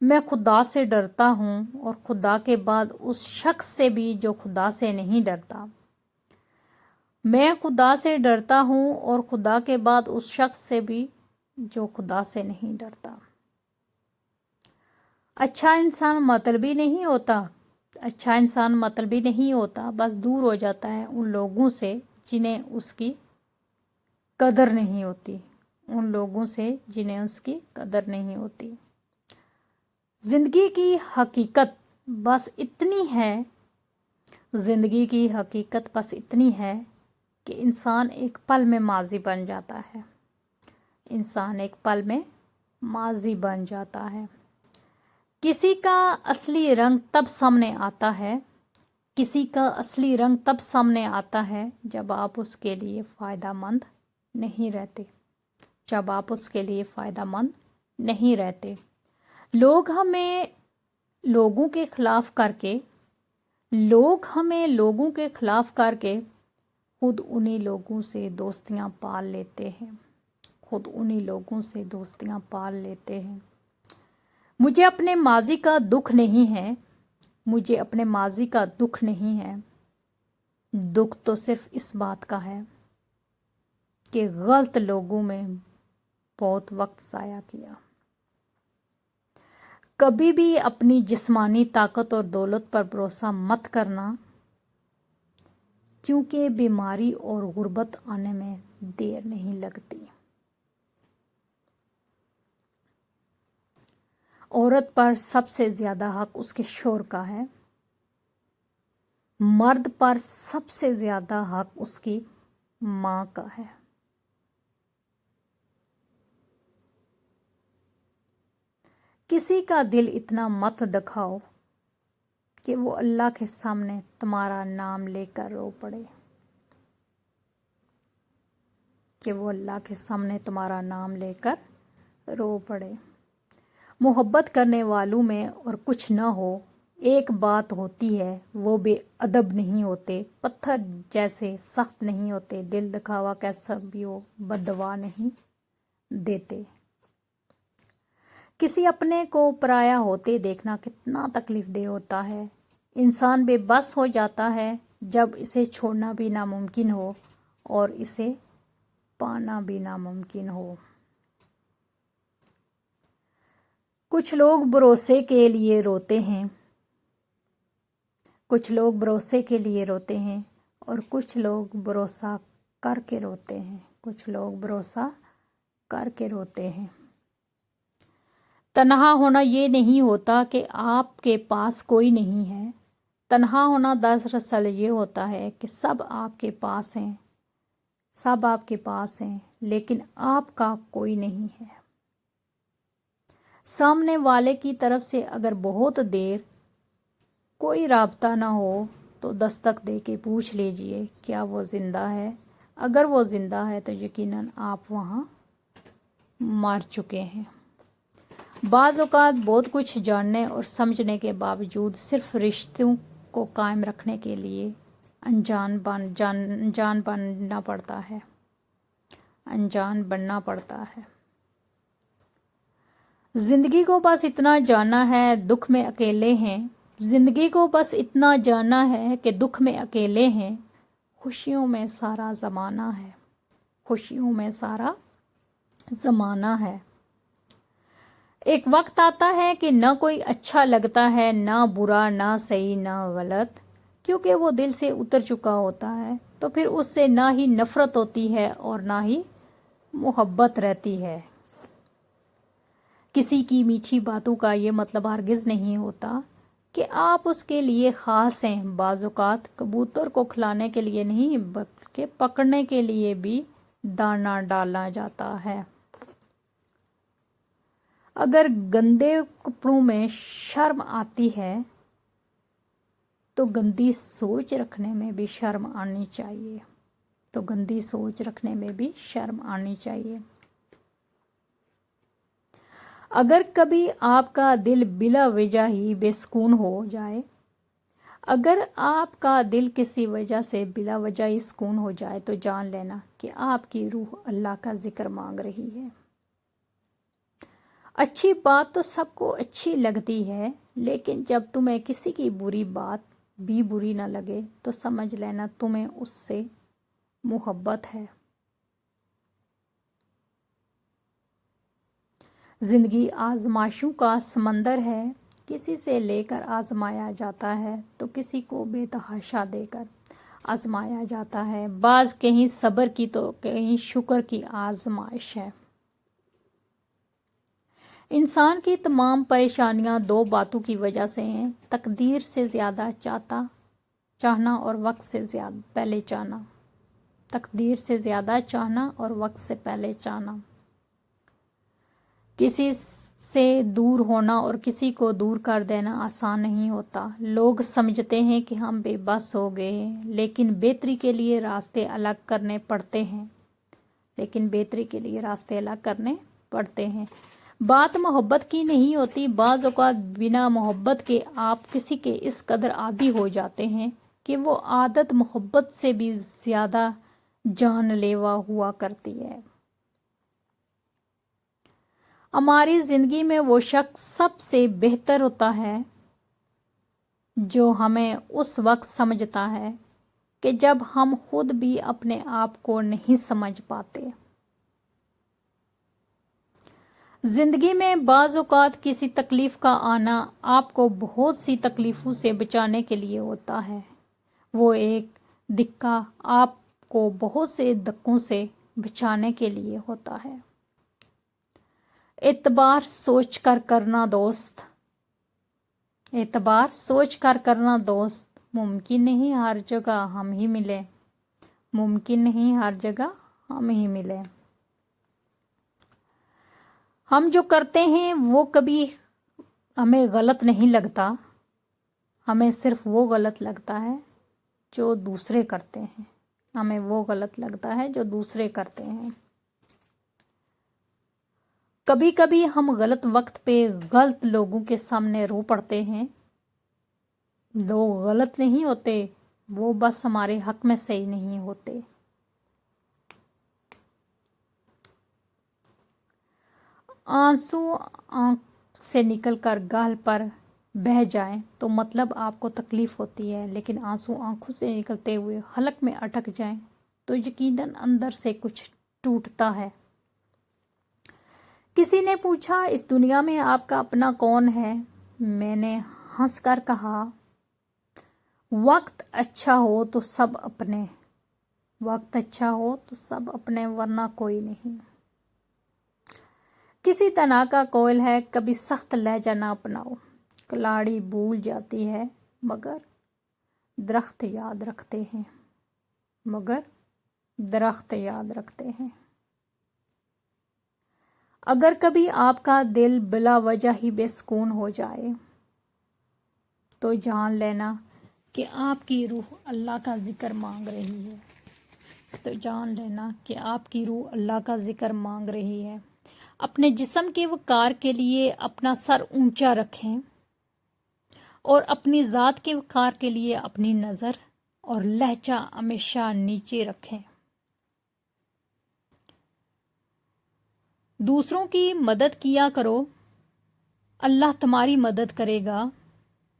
میں خدا سے ڈرتا ہوں اور خدا کے بعد اس شخص سے بھی جو خدا سے نہیں ڈرتا۔ میں خدا سے ڈرتا ہوں اور خدا کے بعد اس شخص سے بھی جو خدا سے نہیں ڈرتا۔ اچھا انسان مطلبی نہیں ہوتا، اچھا انسان مطلبی نہیں ہوتا، بس دور ہو جاتا ہے ان لوگوں سے جنہیں اس کی قدر نہیں ہوتی، ان لوگوں سے جنہیں اس کی قدر نہیں ہوتی۔ زندگی کی حقیقت بس اتنی ہے، زندگی کی حقیقت بس اتنی ہے کہ انسان ایک پل میں ماضی بن جاتا ہے، انسان ایک پل میں ماضی بن جاتا ہے۔ کسی کا اصلی رنگ تب سامنے آتا ہے، کسی کا اصلی رنگ تب سامنے آتا ہے جب آپ اس کے لیے فائدہ مند نہیں رہتے، جب آپ اس کے لیے فائدہ مند نہیں رہتے۔ لوگ ہمیں لوگوں کے خلاف کر کے خود انہی لوگوں سے دوستیاں پال لیتے ہیں، خود انہی لوگوں سے دوستیاں پال لیتے ہیں۔ مجھے اپنے ماضی کا دکھ نہیں ہے، مجھے اپنے ماضی کا دکھ نہیں ہے، دکھ تو صرف اس بات کا ہے کہ غلط لوگوں میں بہت وقت ضائع کیا۔ کبھی بھی اپنی جسمانی طاقت اور دولت پر بھروسہ مت کرنا، کیونکہ بیماری اور غربت آنے میں دیر نہیں لگتی۔ عورت پر سب سے زیادہ حق اس کے شوہر کا ہے، مرد پر سب سے زیادہ حق اس کی ماں کا ہے۔ کسی کا دل اتنا مت دکھاؤ کہ وہ اللہ کے سامنے تمہارا نام لے کر رو پڑے، کہ وہ اللہ کے سامنے تمہارا نام لے کر رو پڑے۔ محبت کرنے والوں میں اور کچھ نہ ہو، ایک بات ہوتی ہے، وہ بے ادب نہیں ہوتے، پتھر جیسے سخت نہیں ہوتے، دل دکھاوا کیسا بھی ہو بد دعا نہیں دیتے۔ کسی اپنے کو پرایا ہوتے دیکھنا کتنا تکلیف دہ ہوتا ہے۔ انسان بے بس ہو جاتا ہے جب اسے چھوڑنا بھی ناممکن ہو اور اسے پانا بھی ناممکن ہو۔ کچھ لوگ بھروسے کے لیے روتے ہیں، کچھ لوگ بھروسے کے لیے روتے ہیں اور کچھ لوگ بھروسہ کر کے روتے ہیں، کچھ لوگ بھروسہ کر کے روتے ہیں۔ تنہا ہونا یہ نہیں ہوتا کہ آپ کے پاس کوئی نہیں ہے، تنہا ہونا دراصل یہ ہوتا ہے کہ سب آپ کے پاس ہیں، سب آپ کے پاس ہیں لیکن آپ کا کوئی نہیں ہے۔ سامنے والے کی طرف سے اگر بہت دیر کوئی رابطہ نہ ہو تو دستک دے کے پوچھ لیجئے کیا وہ زندہ ہے۔ اگر وہ زندہ ہے تو یقیناً آپ وہاں مر چکے ہیں۔ بعض اوقات بہت کچھ جاننے اور سمجھنے کے باوجود صرف رشتوں کو قائم رکھنے کے لیے انجان بننا پڑتا ہے، انجان بننا پڑتا ہے۔ زندگی کو بس اتنا جاننا ہے دکھ میں اکیلے ہیں، زندگی کو بس اتنا جاننا ہے کہ دکھ میں اکیلے ہیں، خوشیوں میں سارا زمانہ ہے، خوشیوں میں سارا زمانہ ہے۔ ایک وقت آتا ہے کہ نہ کوئی اچھا لگتا ہے، نہ برا، نہ صحیح، نہ غلط، کیونکہ وہ دل سے اتر چکا ہوتا ہے، تو پھر اس سے نہ ہی نفرت ہوتی ہے اور نہ ہی محبت رہتی ہے۔ کسی کی میٹھی باتوں کا یہ مطلب ہرگز نہیں ہوتا کہ آپ اس کے لیے خاص ہیں۔ بعض اوقات کبوتر کو کھلانے کے لیے نہیں بلکہ پکڑنے کے لیے بھی دانہ ڈالا جاتا ہے۔ اگر گندے کپڑوں میں شرم آتی ہے تو گندی سوچ رکھنے میں بھی شرم آنی چاہیے۔ तो गंदी सोच रखने में भी शर्म आनी चाहिए। अगर कभी आपका दिल बिला वजह ही बेसुकून हो जाए, अगर आपका दिल किसी वजह से बिला वजह ही सुकून हो जाए, तो जान लेना कि आपकी रूह अल्लाह का जिक्र मांग रही है। अच्छी बात तो सबको अच्छी लगती है, लेकिन जब तुम्हें किसी की बुरी बात भी बुरी ना लगे तो समझ लेना तुम्हें उससे मोहब्बत है। जिंदगी आजमाइशों का समंदर है, किसी से लेकर आजमाया जाता है तो किसी को बेतहाशा देकर आजमाया जाता है। बाज कहीं सब्र की तो कहीं शुक्र की आजमाइश है। इंसान की तमाम परेशानियां दो बातों की वजह से हैं, तकदीर से ज़्यादा चाहना और वक्त से ज़्यादा पहले चाहना। तकदीर से ज़्यादा चाहना और वक्त से पहले चाहना। किसी से दूर होना और किसी को दूर कर देना आसान नहीं होता। लोग समझते हैं कि हम बेबस हो गए हैं, लेकिन बेहतरी के लिए रास्ते अलग करने पड़ते हैं। बात मोहब्बत की नहीं होती। बाज़ औक़ात बिना मोहब्बत के आप किसी के इस कदर आदी हो जाते हैं कि वो आदत मोहब्बत से भी ज़्यादा जानलेवा हुआ करती है। हमारी ज़िंदगी में वो शख्स सबसे बेहतर होता है जो हमें उस वक्त समझता है कि जब हम खुद भी अपने आप को नहीं समझ पाते। ज़िंदगी में बाज़ औक़ात किसी तकलीफ़ का आना आपको बहुत सी तकलीफ़ों से बचाने के लिए होता है। वो एक धक्का आपको बहुत से धक्कों से बचाने के लिए होता है। एतबार सोच कर करना दोस्त। मुमकिन नहीं हर जगह हम ही मिले। हम जो करते हैं वो कभी हमें गलत नहीं लगता। हमें सिर्फ वो गलत लगता है जो दूसरे करते हैं। कभी कभी हम गलत वक्त पे गलत लोगों के सामने रो पड़ते हैं। लोग गलत नहीं होते, वो बस हमारे हक में सही नहीं होते। आंसू आंख से निकलकर गाल पर बह जाएं तो मतलब आपको तकलीफ होती है, लेकिन आंसू आंखों से निकलते हुए हलक में अटक जाएं तो यकीनन अंदर से कुछ टूटता है। किसी ने पूछा, इस दुनिया में आपका अपना कौन है? मैंने हंसकर कहा, वक्त अच्छा हो तो सब अपने वरना कोई नहीं। किसी तना का कौल है, कभी सख्त लहजा ना अपनाओ। कलाड़ी भूल जाती है मगर दरख्त याद रखते हैं। अगर कभी आपका दिल बिला वजह ही बेसुकून हो जाए तो जान लेना कि आपकी रूह अल्लाह का जिक्र मांग रही है। अपने जिस्म के वक़ार के लिए अपना सर ऊंचा रखें और अपनी ज़ात के वक़ार के लिए अपनी नज़र और लहजा हमेशा नीचे रखें। दूसरों की मदद किया करो, अल्लाह तुम्हारी मदद करेगा।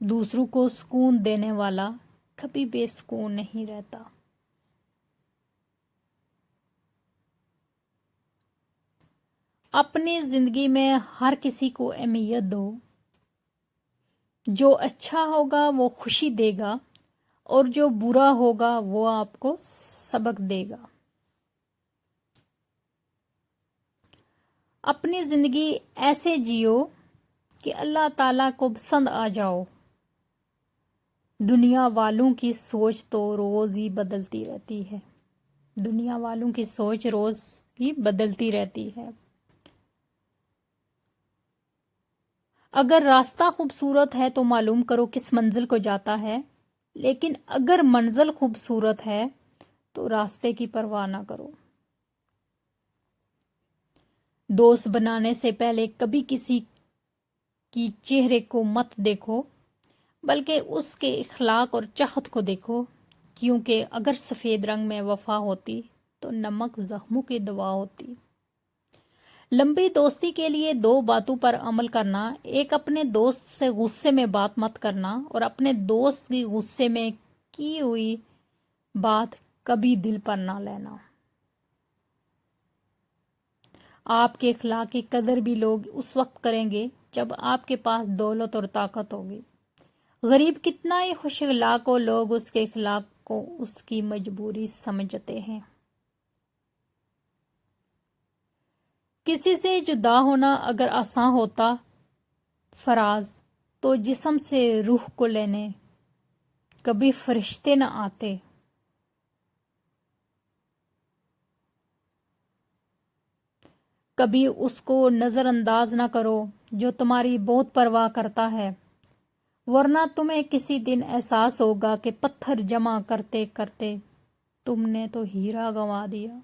दूसरों को सुकून देने वाला कभी बेसुकून नहीं रहता। अपनी ज़िंदगी में हर किसी को अहमियत दो। जो अच्छा होगा वो खुशी देगा और जो बुरा होगा वो आपको सबक देगा। अपनी ज़िंदगी ऐसे जियो कि अल्लाह ताला को पसंद आ जाओ। दुनिया वालों की सोच तो रोज़ ही बदलती रहती है। अगर रास्ता खूबसूरत है तो मालूम करो किस मंजिल को जाता है, लेकिन अगर मंजिल खूबसूरत है تو راستے کی پرواہ نہ کرو۔ دوست بنانے سے پہلے کبھی کسی کی چہرے کو مت دیکھو، بلکہ اس کے اخلاق اور چاہت کو دیکھو، کیونکہ اگر سفید رنگ میں وفا ہوتی تو نمک زخموں کی دوا ہوتی۔ لمبی دوستی کے لیے 2 باتوں پر عمل کرنا: ایک، اپنے دوست سے غصے میں بات مت کرنا، اور اپنے دوست کی غصے میں کی ہوئی بات کبھی دل پر نہ لینا۔ آپ کے اخلاق کی قدر بھی لوگ اس وقت کریں گے جب آپ کے پاس دولت اور طاقت ہوگی۔ غریب کتنا ہی خوش اخلاق ہو، لوگ اس کے اخلاق کو اس کی مجبوری سمجھتے ہیں۔ کسی سے جدا ہونا اگر آسان ہوتا فراز، تو جسم سے روح کو لینے کبھی فرشتے نہ آتے۔ کبھی اس کو نظر انداز نہ کرو جو تمہاری بہت پرواہ کرتا ہے، ورنہ تمہیں کسی دن احساس ہوگا کہ پتھر جمع کرتے کرتے تم نے تو ہیرا گنوا دیا۔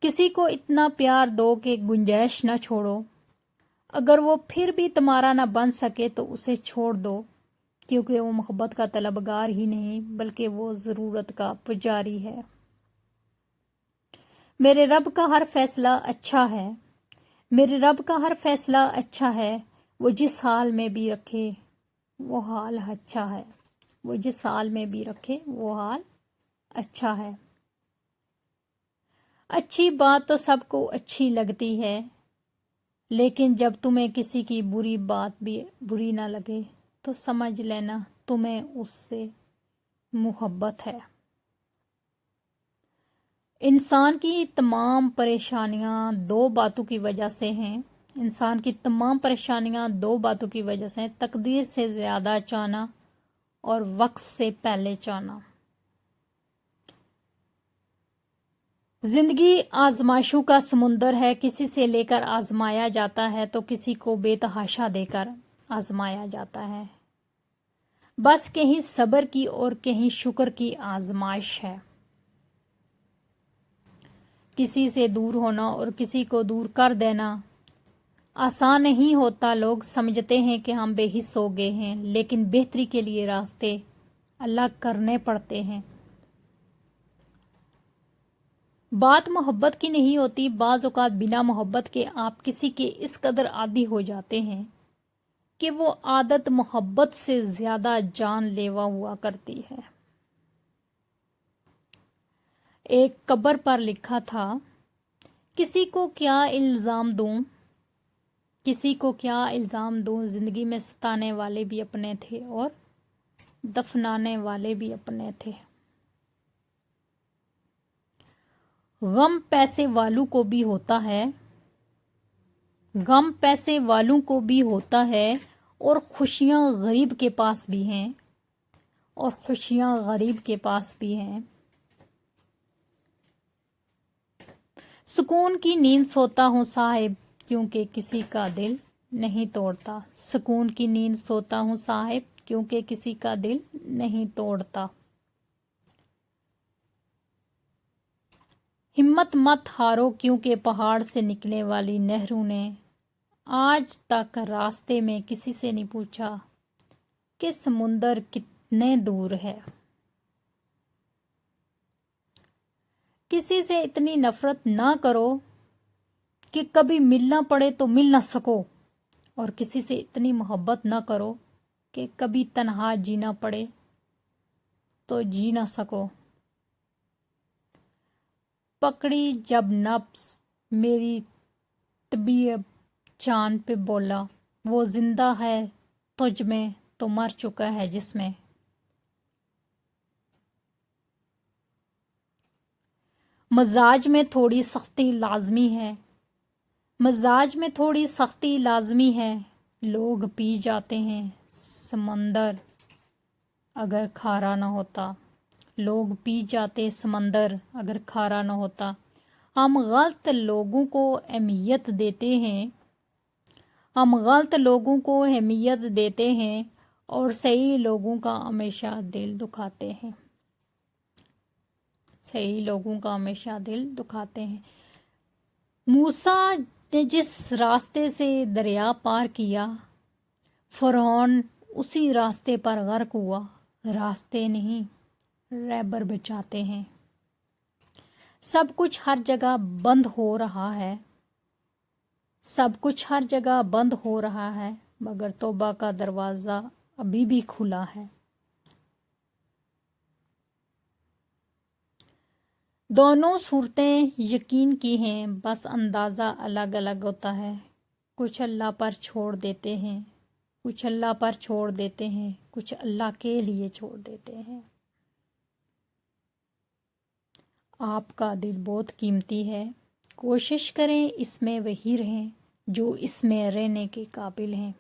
کسی کو اتنا پیار دو کہ گنجائش نہ چھوڑو، اگر وہ پھر بھی تمہارا نہ بن سکے تو اسے چھوڑ دو، کیونکہ وہ محبت کا طلبگار ہی نہیں بلکہ وہ ضرورت کا پجاری ہے۔ میرے رب کا ہر فیصلہ اچھا ہے، میرے رب کا ہر فیصلہ اچھا ہے، وہ جس حال میں بھی رکھے وہ حال اچھا ہے، وہ جس حال میں بھی رکھے وہ حال اچھا ہے۔ اچھی بات تو سب کو اچھی لگتی ہے، لیکن جب تمہیں کسی کی بری بات بھی بری نہ لگے تو سمجھ لینا تمہیں اس سے محبت ہے۔ انسان کی تمام پریشانیاں 2 باتوں کی وجہ سے ہیں۔ انسان کی تمام پریشانیاں 2 باتوں کی وجہ سے ہیں: تقدیر سے زیادہ چاہنا اور وقت سے پہلے چاہنا۔ زندگی آزمائشوں کا سمندر ہے، کسی سے لے کر آزمایا جاتا ہے تو کسی کو بے تحاشا دے کر آزمایا جاتا ہے۔ بس کہیں صبر کی اور کہیں شکر کی آزمائش ہے۔ کسی سے دور ہونا اور کسی کو دور کر دینا آسان نہیں ہوتا۔ لوگ سمجھتے ہیں کہ ہم بے حس ہو گئے ہیں، لیکن بہتری کے لیے راستے الگ کرنے پڑتے ہیں۔ بات محبت کی نہیں ہوتی، بعض اوقات بنا محبت کے آپ کسی کے اس قدر عادی ہو جاتے ہیں کہ وہ عادت محبت سے زیادہ جان لیوا ہوا کرتی ہے۔ ایک قبر پر لکھا تھا: کسی کو کیا الزام دوں، کسی کو کیا الزام دوں، زندگی میں ستانے والے بھی اپنے تھے اور دفنانے والے بھی اپنے تھے۔ غم پیسے والوں کو بھی ہوتا ہے، غم پیسے والوں کو بھی ہوتا ہے، اور خوشیاں غریب کے پاس بھی ہیں، اور خوشیاں غریب کے پاس بھی ہیں۔ سکون کی نیند سوتا ہوں صاحب، کیونکہ کسی کا دل نہیں توڑتا۔ سکون کی نیند سوتا ہوں صاحب، کیونکہ کسی کا دل نہیں توڑتا۔ ہمت مت ہارو، کیونکہ پہاڑ سے نکلنے والی نہروں نے آج تک راستے میں کسی سے نہیں پوچھا کہ سمندر کتنے دور ہے۔ کسی سے اتنی نفرت نہ کرو کہ کبھی ملنا پڑے تو مل نہ سکو، اور کسی سے اتنی محبت نہ کرو کہ کبھی تنہا جینا پڑے تو جی نہ سکو۔ پکڑی جب نبض میری طبیعت چاند پہ بولا، وہ زندہ ہے تجھ میں تو مر چکا ہے جس میں۔ مزاج میں تھوڑی سختی لازمی ہے، مزاج میں تھوڑی سختی لازمی ہے، لوگ پی جاتے ہیں سمندر اگر کھارا نہ ہوتا، لوگ پی جاتے سمندر اگر کھارا نہ ہوتا۔ ہم غلط لوگوں کو اہمیت دیتے ہیں، ہم غلط لوگوں کو اہمیت دیتے ہیں اور صحیح لوگوں کا ہمیشہ دل دکھاتے ہیں۔ सही लोगों का हमेशा दिल दुखाते हैं। मूसा ने जिस रास्ते से दरिया पार किया, फरौन उसी रास्ते पर गर्क हुआ। रास्ते नहीं, रहबर बचाते हैं। सब कुछ हर जगह बंद हो रहा है, सब कुछ हर जगह बंद हो रहा है, मगर तौबा का दरवाज़ा अभी भी खुला है। दोनों सूरतें यकीन की हैं, बस अंदाज़ा अलग अलग होता है। कुछ अल्लाह पर छोड़ देते हैं, कुछ अल्लाह पर छोड़ देते हैं, कुछ अल्लाह के लिए छोड़ देते हैं। आपका दिल बहुत कीमती है, कोशिश करें इसमें वही रहें जो इसमें रहने के काबिल हैं।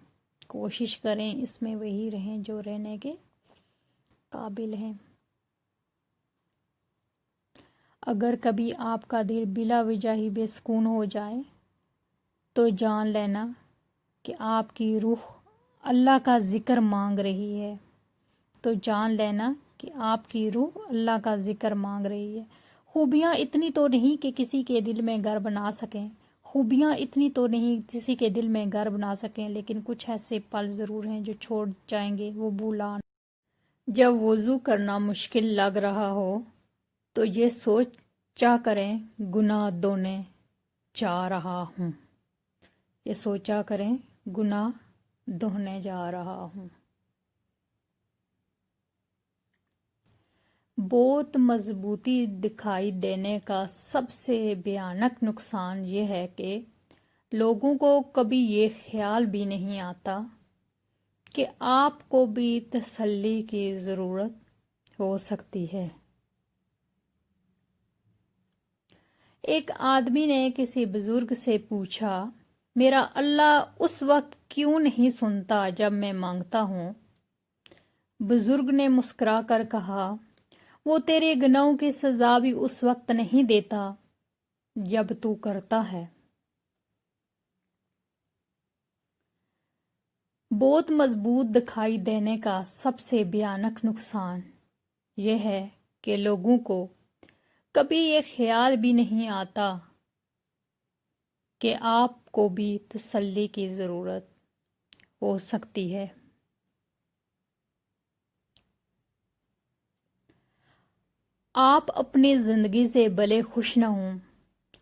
कोशिश करें इसमें वही रहें जो रहने के काबिल हैं। अगर कभी आपका दिल बिला वजह ही बेसुकून हो जाए तो जान लेना कि आपकी रूह अल्लाह का ज़िक्र मांग रही है। तो जान लेना कि आपकी रूह अल्लाह का ज़िक्र मांग रही है। खूबियाँ इतनी तो नहीं कि किसी के दिल में घर बना सकें, खूबियाँ इतनी तो नहीं किसी के दिल में घर बना सकें, लेकिन कुछ ऐसे पल ज़रूर हैं जो छोड़ जाएंगे वो भूला। जब वज़ू करना मुश्किल लग रहा हो तो ये सोचा करें गुनाह धोने जा रहा हूँ। ये सोचा करें गुनाह धोने जा रहा हूँ। बहुत मजबूती दिखाई देने का सबसे भयानक नुकसान ये है कि लोगों को कभी ये ख्याल भी नहीं आता कि आपको भी तसल्ली की ज़रूरत हो सकती है। एक आदमी ने किसी बुजुर्ग से पूछा, मेरा अल्लाह उस वक्त क्यों नहीं सुनता जब मैं मांगता हूँ? बुजुर्ग ने मुस्कुरा कर कहा, वो तेरे गुनाहों की सजा भी उस वक्त नहीं देता जब तू करता है। बहुत मजबूत दिखाई देने का सबसे भयानक नुकसान यह है कि लोगों को कभी ये ख्याल भी नहीं आता कि आपको भी तसल्ली की ज़रूरत हो सकती है। आप अपनी ज़िंदगी से भले खुश न हों,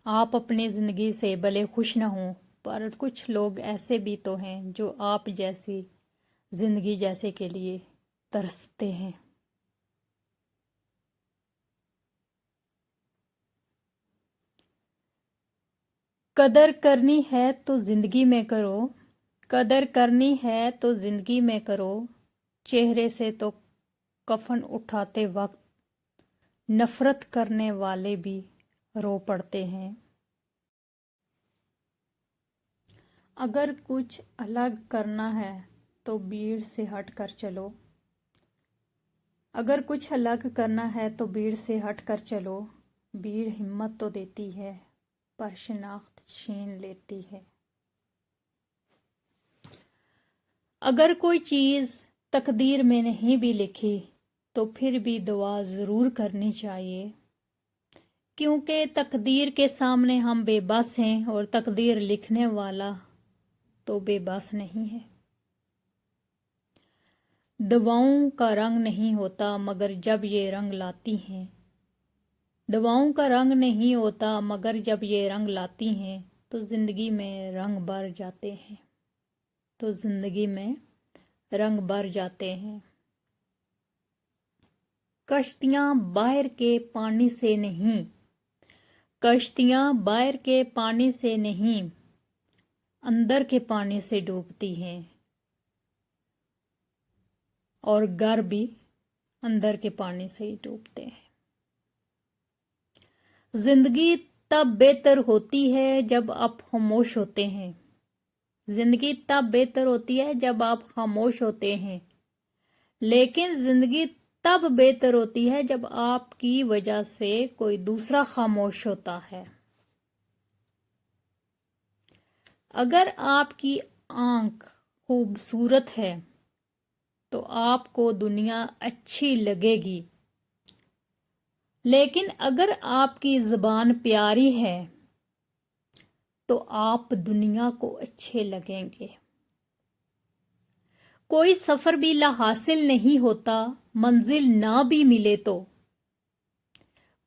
आप अपनी ज़िंदगी से भले खुश न हों, पर कुछ लोग ऐसे भी तो हैं जो आप जैसी ज़िंदगी जैसे के लिए तरसते हैं। कदर करनी है तो ज़िंदगी में करो, कदर करनी है तो ज़िंदगी में करो। चेहरे से तो कफन उठाते वक्त नफ़रत करने वाले भी रो पड़ते हैं। अगर कुछ अलग करना है तो भीड़ से हट कर चलो, अगर कुछ अलग करना है तो भीड़ से हट कर चलो। भीड़ हिम्मत तो देती है पर शनाख्त छीन लेती है। अगर कोई चीज़ तकदीर में नहीं भी लिखी तो फिर भी दुआ ज़रूर करनी चाहिए, क्योंकि तकदीर के सामने हम बेबस हैं और तकदीर लिखने वाला तो बेबस नहीं है। दवाओं का रंग नहीं होता मगर जब ये रंग लाती हैं, दवाओं का रंग नहीं होता मगर जब ये रंग लाती हैं तो ज़िंदगी में रंग भर जाते हैं, तो ज़िंदगी में रंग भर जाते हैं। कश्तियाँ बाहर के पानी से नहीं, कश्तियाँ बाहर के पानी से नहीं, अंदर के पानी से डूबती हैं, और घर भी अंदर के पानी से ही डूबते हैं। जिंदगी तब बेहतर होती है जब आप खामोश होते हैं, जिंदगी तब बेहतर होती है जब आप खामोश होते हैं, लेकिन जिंदगी तब बेहतर होती है जब आपकी वजह से कोई दूसरा खामोश होता है। अगर आपकी आंख खूबसूरत है तो आपको दुनिया अच्छी लगेगी, لیکن اگر آپ کی زبان پیاری ہے تو آپ دنیا کو اچھے لگیں گے۔ کوئی سفر بھی لا حاصل نہیں ہوتا منزل نہ بھی ملے تو،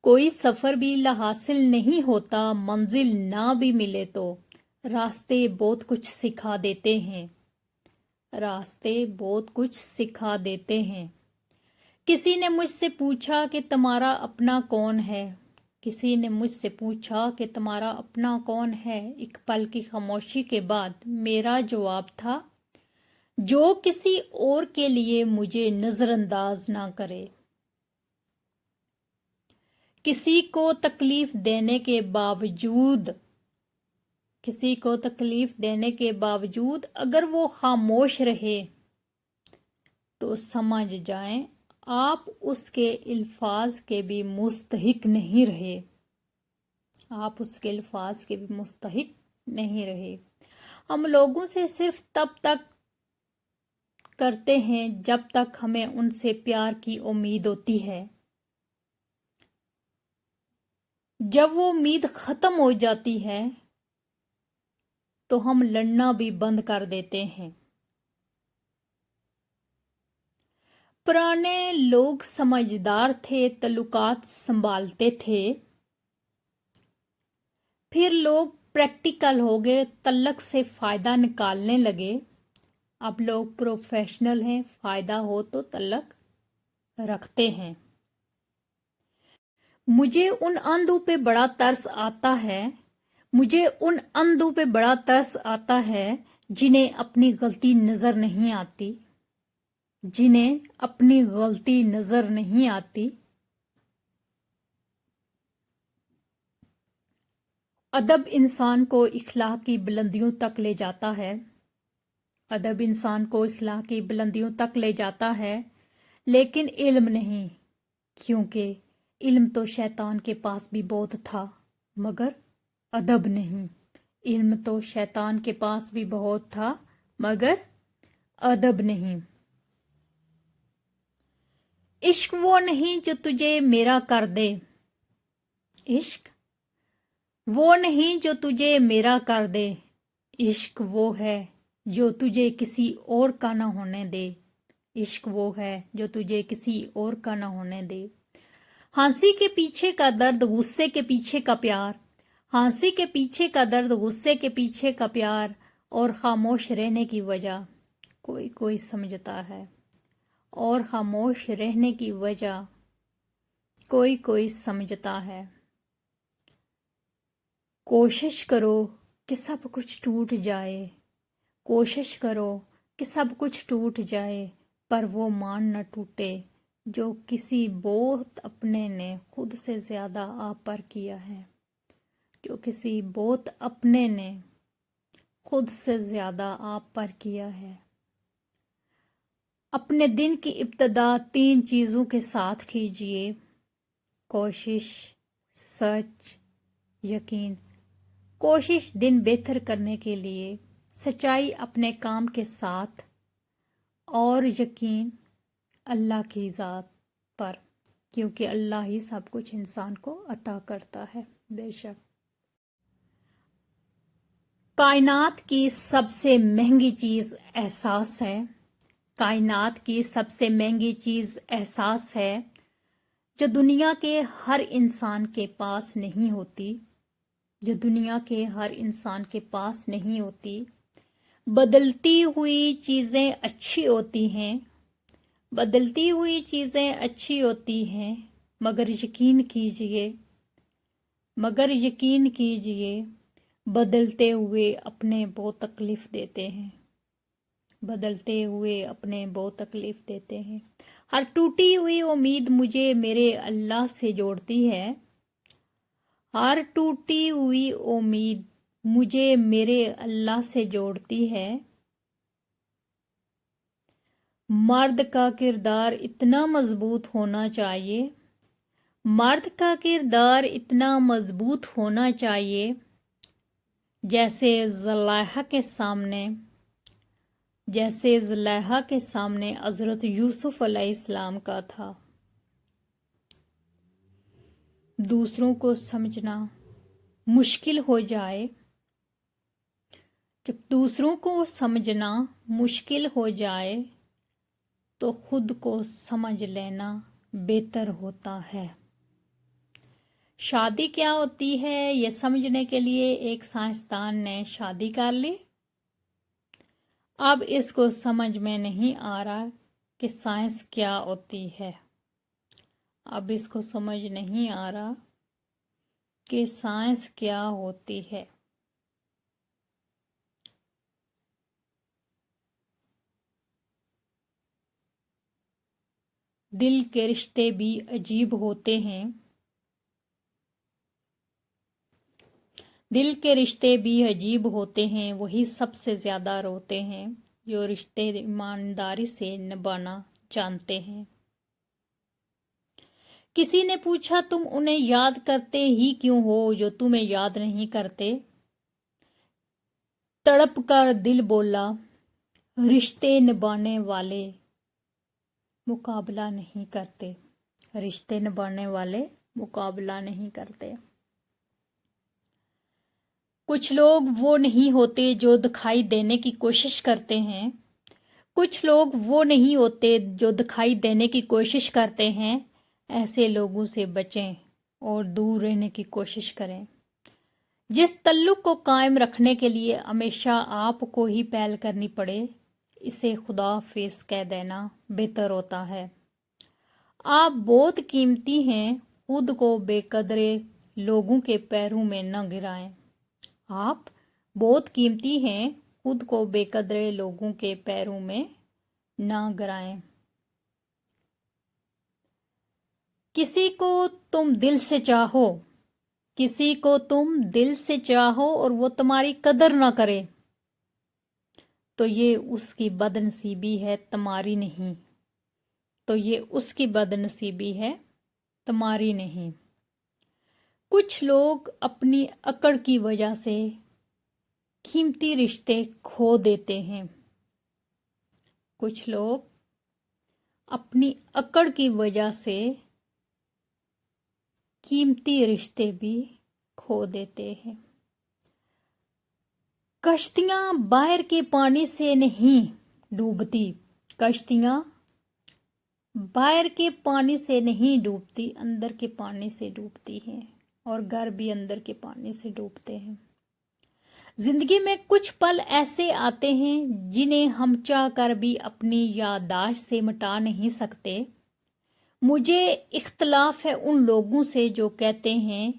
کوئی سفر بھی لا حاصل نہیں ہوتا منزل نہ بھی ملے تو، راستے بہت کچھ سکھا دیتے ہیں، راستے بہت کچھ سکھا دیتے ہیں۔ کسی نے مجھ سے پوچھا کہ تمہارا اپنا کون ہے، کسی نے مجھ سے پوچھا کہ تمہارا اپنا کون ہے، ایک پل کی خاموشی کے بعد میرا جواب تھا، جو کسی اور کے لیے مجھے نظر انداز نہ کرے۔ کسی کو تکلیف دینے کے باوجود، کسی کو تکلیف دینے کے باوجود اگر وہ خاموش رہے تو سمجھ جائیں آپ اس کے الفاظ کے بھی مستحق نہیں رہے، آپ اس کے الفاظ کے بھی مستحق نہیں رہے۔ ہم لوگوں سے صرف تب تک کرتے ہیں جب تک ہمیں ان سے پیار کی امید ہوتی ہے، جب وہ امید ختم ہو جاتی ہے تو ہم لڑنا بھی بند کر دیتے ہیں۔ پرانے لوگ سمجھدار تھے، تعلقات سنبھالتے تھے، پھر لوگ پریکٹیکل ہو گئے، تعلق سے فائدہ نکالنے لگے۔ اب لوگ پروفیشنل ہیں، فائدہ ہو تو تعلق رکھتے ہیں۔ مجھے ان اندھوں پہ بڑا ترس آتا ہے، مجھے ان اندھوں پہ بڑا ترس آتا ہے جنہیں اپنی غلطی نظر نہیں آتی، جنہیں اپنی غلطی نظر نہیں آتی۔ ادب انسان کو اخلاقی بلندیوں تک لے جاتا ہے، ادب انسان کو اخلاقی بلندیوں تک لے جاتا ہے، لیکن علم نہیں، کیونکہ علم تو شیطان کے پاس بھی بہت تھا مگر ادب نہیں۔ علم تو شیطان کے پاس بھی بہت تھا مگر ادب نہیں۔ عشق وہ نہیں جو تجھے میرا کر دے، عشق وہ نہیں جو تجھے میرا کر دے، عشق وہ ہے جو تجھے کسی اور کا نہ ہونے دے، عشق وہ ہے جو تجھے کسی اور کا نہ ہونے دے۔ ہنسی کے پیچھے کا درد، غصے کے پیچھے کا پیار، ہنسی کے پیچھے کا درد، غصے کے پیچھے کا پیار، اور خاموش رہنے کی وجہ کوئی کوئی سمجھتا ہے، اور خاموش رہنے کی وجہ کوئی کوئی سمجھتا ہے۔ کوشش کرو کہ سب کچھ ٹوٹ جائے، کوشش کرو کہ سب کچھ ٹوٹ جائے، پر وہ مان نہ ٹوٹے جو کسی بہت اپنے نے خود سے زیادہ آپ پر کیا ہے، جو کسی بہت اپنے نے خود سے زیادہ آپ پر کیا ہے۔ اپنے دن کی ابتدا 3 چیزوں کے ساتھ کیجئے: کوشش، سچ، یقین۔ کوشش دن بہتر کرنے کے لیے، سچائی اپنے کام کے ساتھ، اور یقین اللہ کی ذات پر، کیونکہ اللہ ہی سب کچھ انسان کو عطا کرتا ہے۔ بے شک کائنات کی سب سے مہنگی چیز احساس ہے، کائنات کی سب سے مہنگی چیز احساس ہے، جو دنیا کے ہر انسان کے پاس نہیں ہوتی، جو دنیا کے ہر انسان کے پاس نہیں ہوتی۔ بدلتی ہوئی چیزیں اچھی ہوتی ہیں، بدلتی ہوئی چیزیں اچھی ہوتی ہیں، مگر یقین کیجئے، مگر یقین کیجئے بدلتے ہوئے اپنے بہت تکلیف دیتے ہیں، بدلتے ہوئے اپنے بہت تکلیف دیتے ہیں۔ ہر ٹوٹی ہوئی امید مجھے میرے اللہ سے جوڑتی ہے، ہر ٹوٹی ہوئی امید مجھے میرے اللہ سے جوڑتی ہے۔ مرد کا کردار اتنا مضبوط ہونا چاہیے، مرد کا کردار اتنا مضبوط ہونا چاہیے جیسے زلیخا کے سامنے، جیسے زلیخا کے سامنے حضرت یوسف علیہ السلام کا تھا۔ दूसरों को समझना मुश्किल हो जाए, जब दूसरों को समझना मुश्किल हो जाए तो खुद को समझ लेना बेहतर होता है। शादी क्या होती है ये समझने के लिए एक साइंसदान ने शादी कर ली। अब इसको समझ में नहीं आ रहा कि साइंस क्या होती है। अब इसको समझ नहीं आ रहा कि साइंस क्या होती है। दिल के रिश्ते भी अजीब होते हैं। दिल के रिश्ते भी अजीब होते हैं, वही सबसे ज्यादा रोते हैं जो रिश्ते ईमानदारी से निभाना जानते हैं। किसी ने पूछा तुम उन्हें याद करते ही क्यों हो जो तुम्हें याद नहीं करते। तड़प कर दिल बोला रिश्ते निभाने वाले मुकाबला नहीं करते। रिश्ते निभाने वाले मुकाबला नहीं करते। कुछ लोग वो नहीं होते जो दिखाई देने की कोशिश करते हैं। कुछ लोग वो नहीं होते जो दिखाई देने की कोशिश करते हैं। ऐसे लोगों से बचें और दूर रहने की कोशिश करें। जिस तल्लुक को कायम रखने के लिए हमेशा आपको ही पहल करनी पड़े, इसे खुदा हाफिज कह देना बेहतर होता है। आप बहुत कीमती हैं, खुद को बेकदरे लोगों के पैरों में न गिराएं। आप बहुत कीमती हैं, खुद को बेकदरे लोगों के पैरों में न गिराएं। किसी को तुम दिल से चाहो, किसी को तुम दिल से चाहो और वो तुम्हारी कदर ना करे, तो ये उसकी बदनसीबी है, तुम्हारी नहीं। तो ये उसकी बदनसीबी है, तुम्हारी नहीं। कुछ लोग अपनी अकड़ की वजह से कीमती रिश्ते खो देते हैं। कुछ लोग अपनी अकड़ की वजह से कीमती रिश्ते भी खो देते हैं। कश्तियां बाहर के पानी से नहीं डूबती। कश्तियां बाहर के पानी से नहीं डूबती, अंदर के पानी से डूबती हैं। और घर भी अंदर के पानी से डूबते हैं। जिंदगी में कुछ पल ऐसे आते हैं जिन्हें हम चाह कर भी अपनी याददाश्त से मिटा नहीं सकते। मुझे इख्तलाफ है उन लोगों से जो कहते हैं,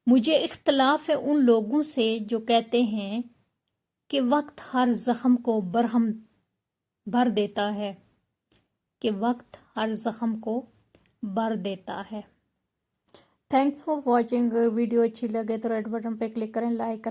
मुझे इख्तलाफ है उन लोगों से जो कहते हैं कि वक्त हर जख्म को बरहम भर देता है, कि वक्त हर जख्म को भर देता है। Thanks for watching. अगर वीडियो अच्छी लगे तो रेड बटन पे क्लिक करें, लाइक करें।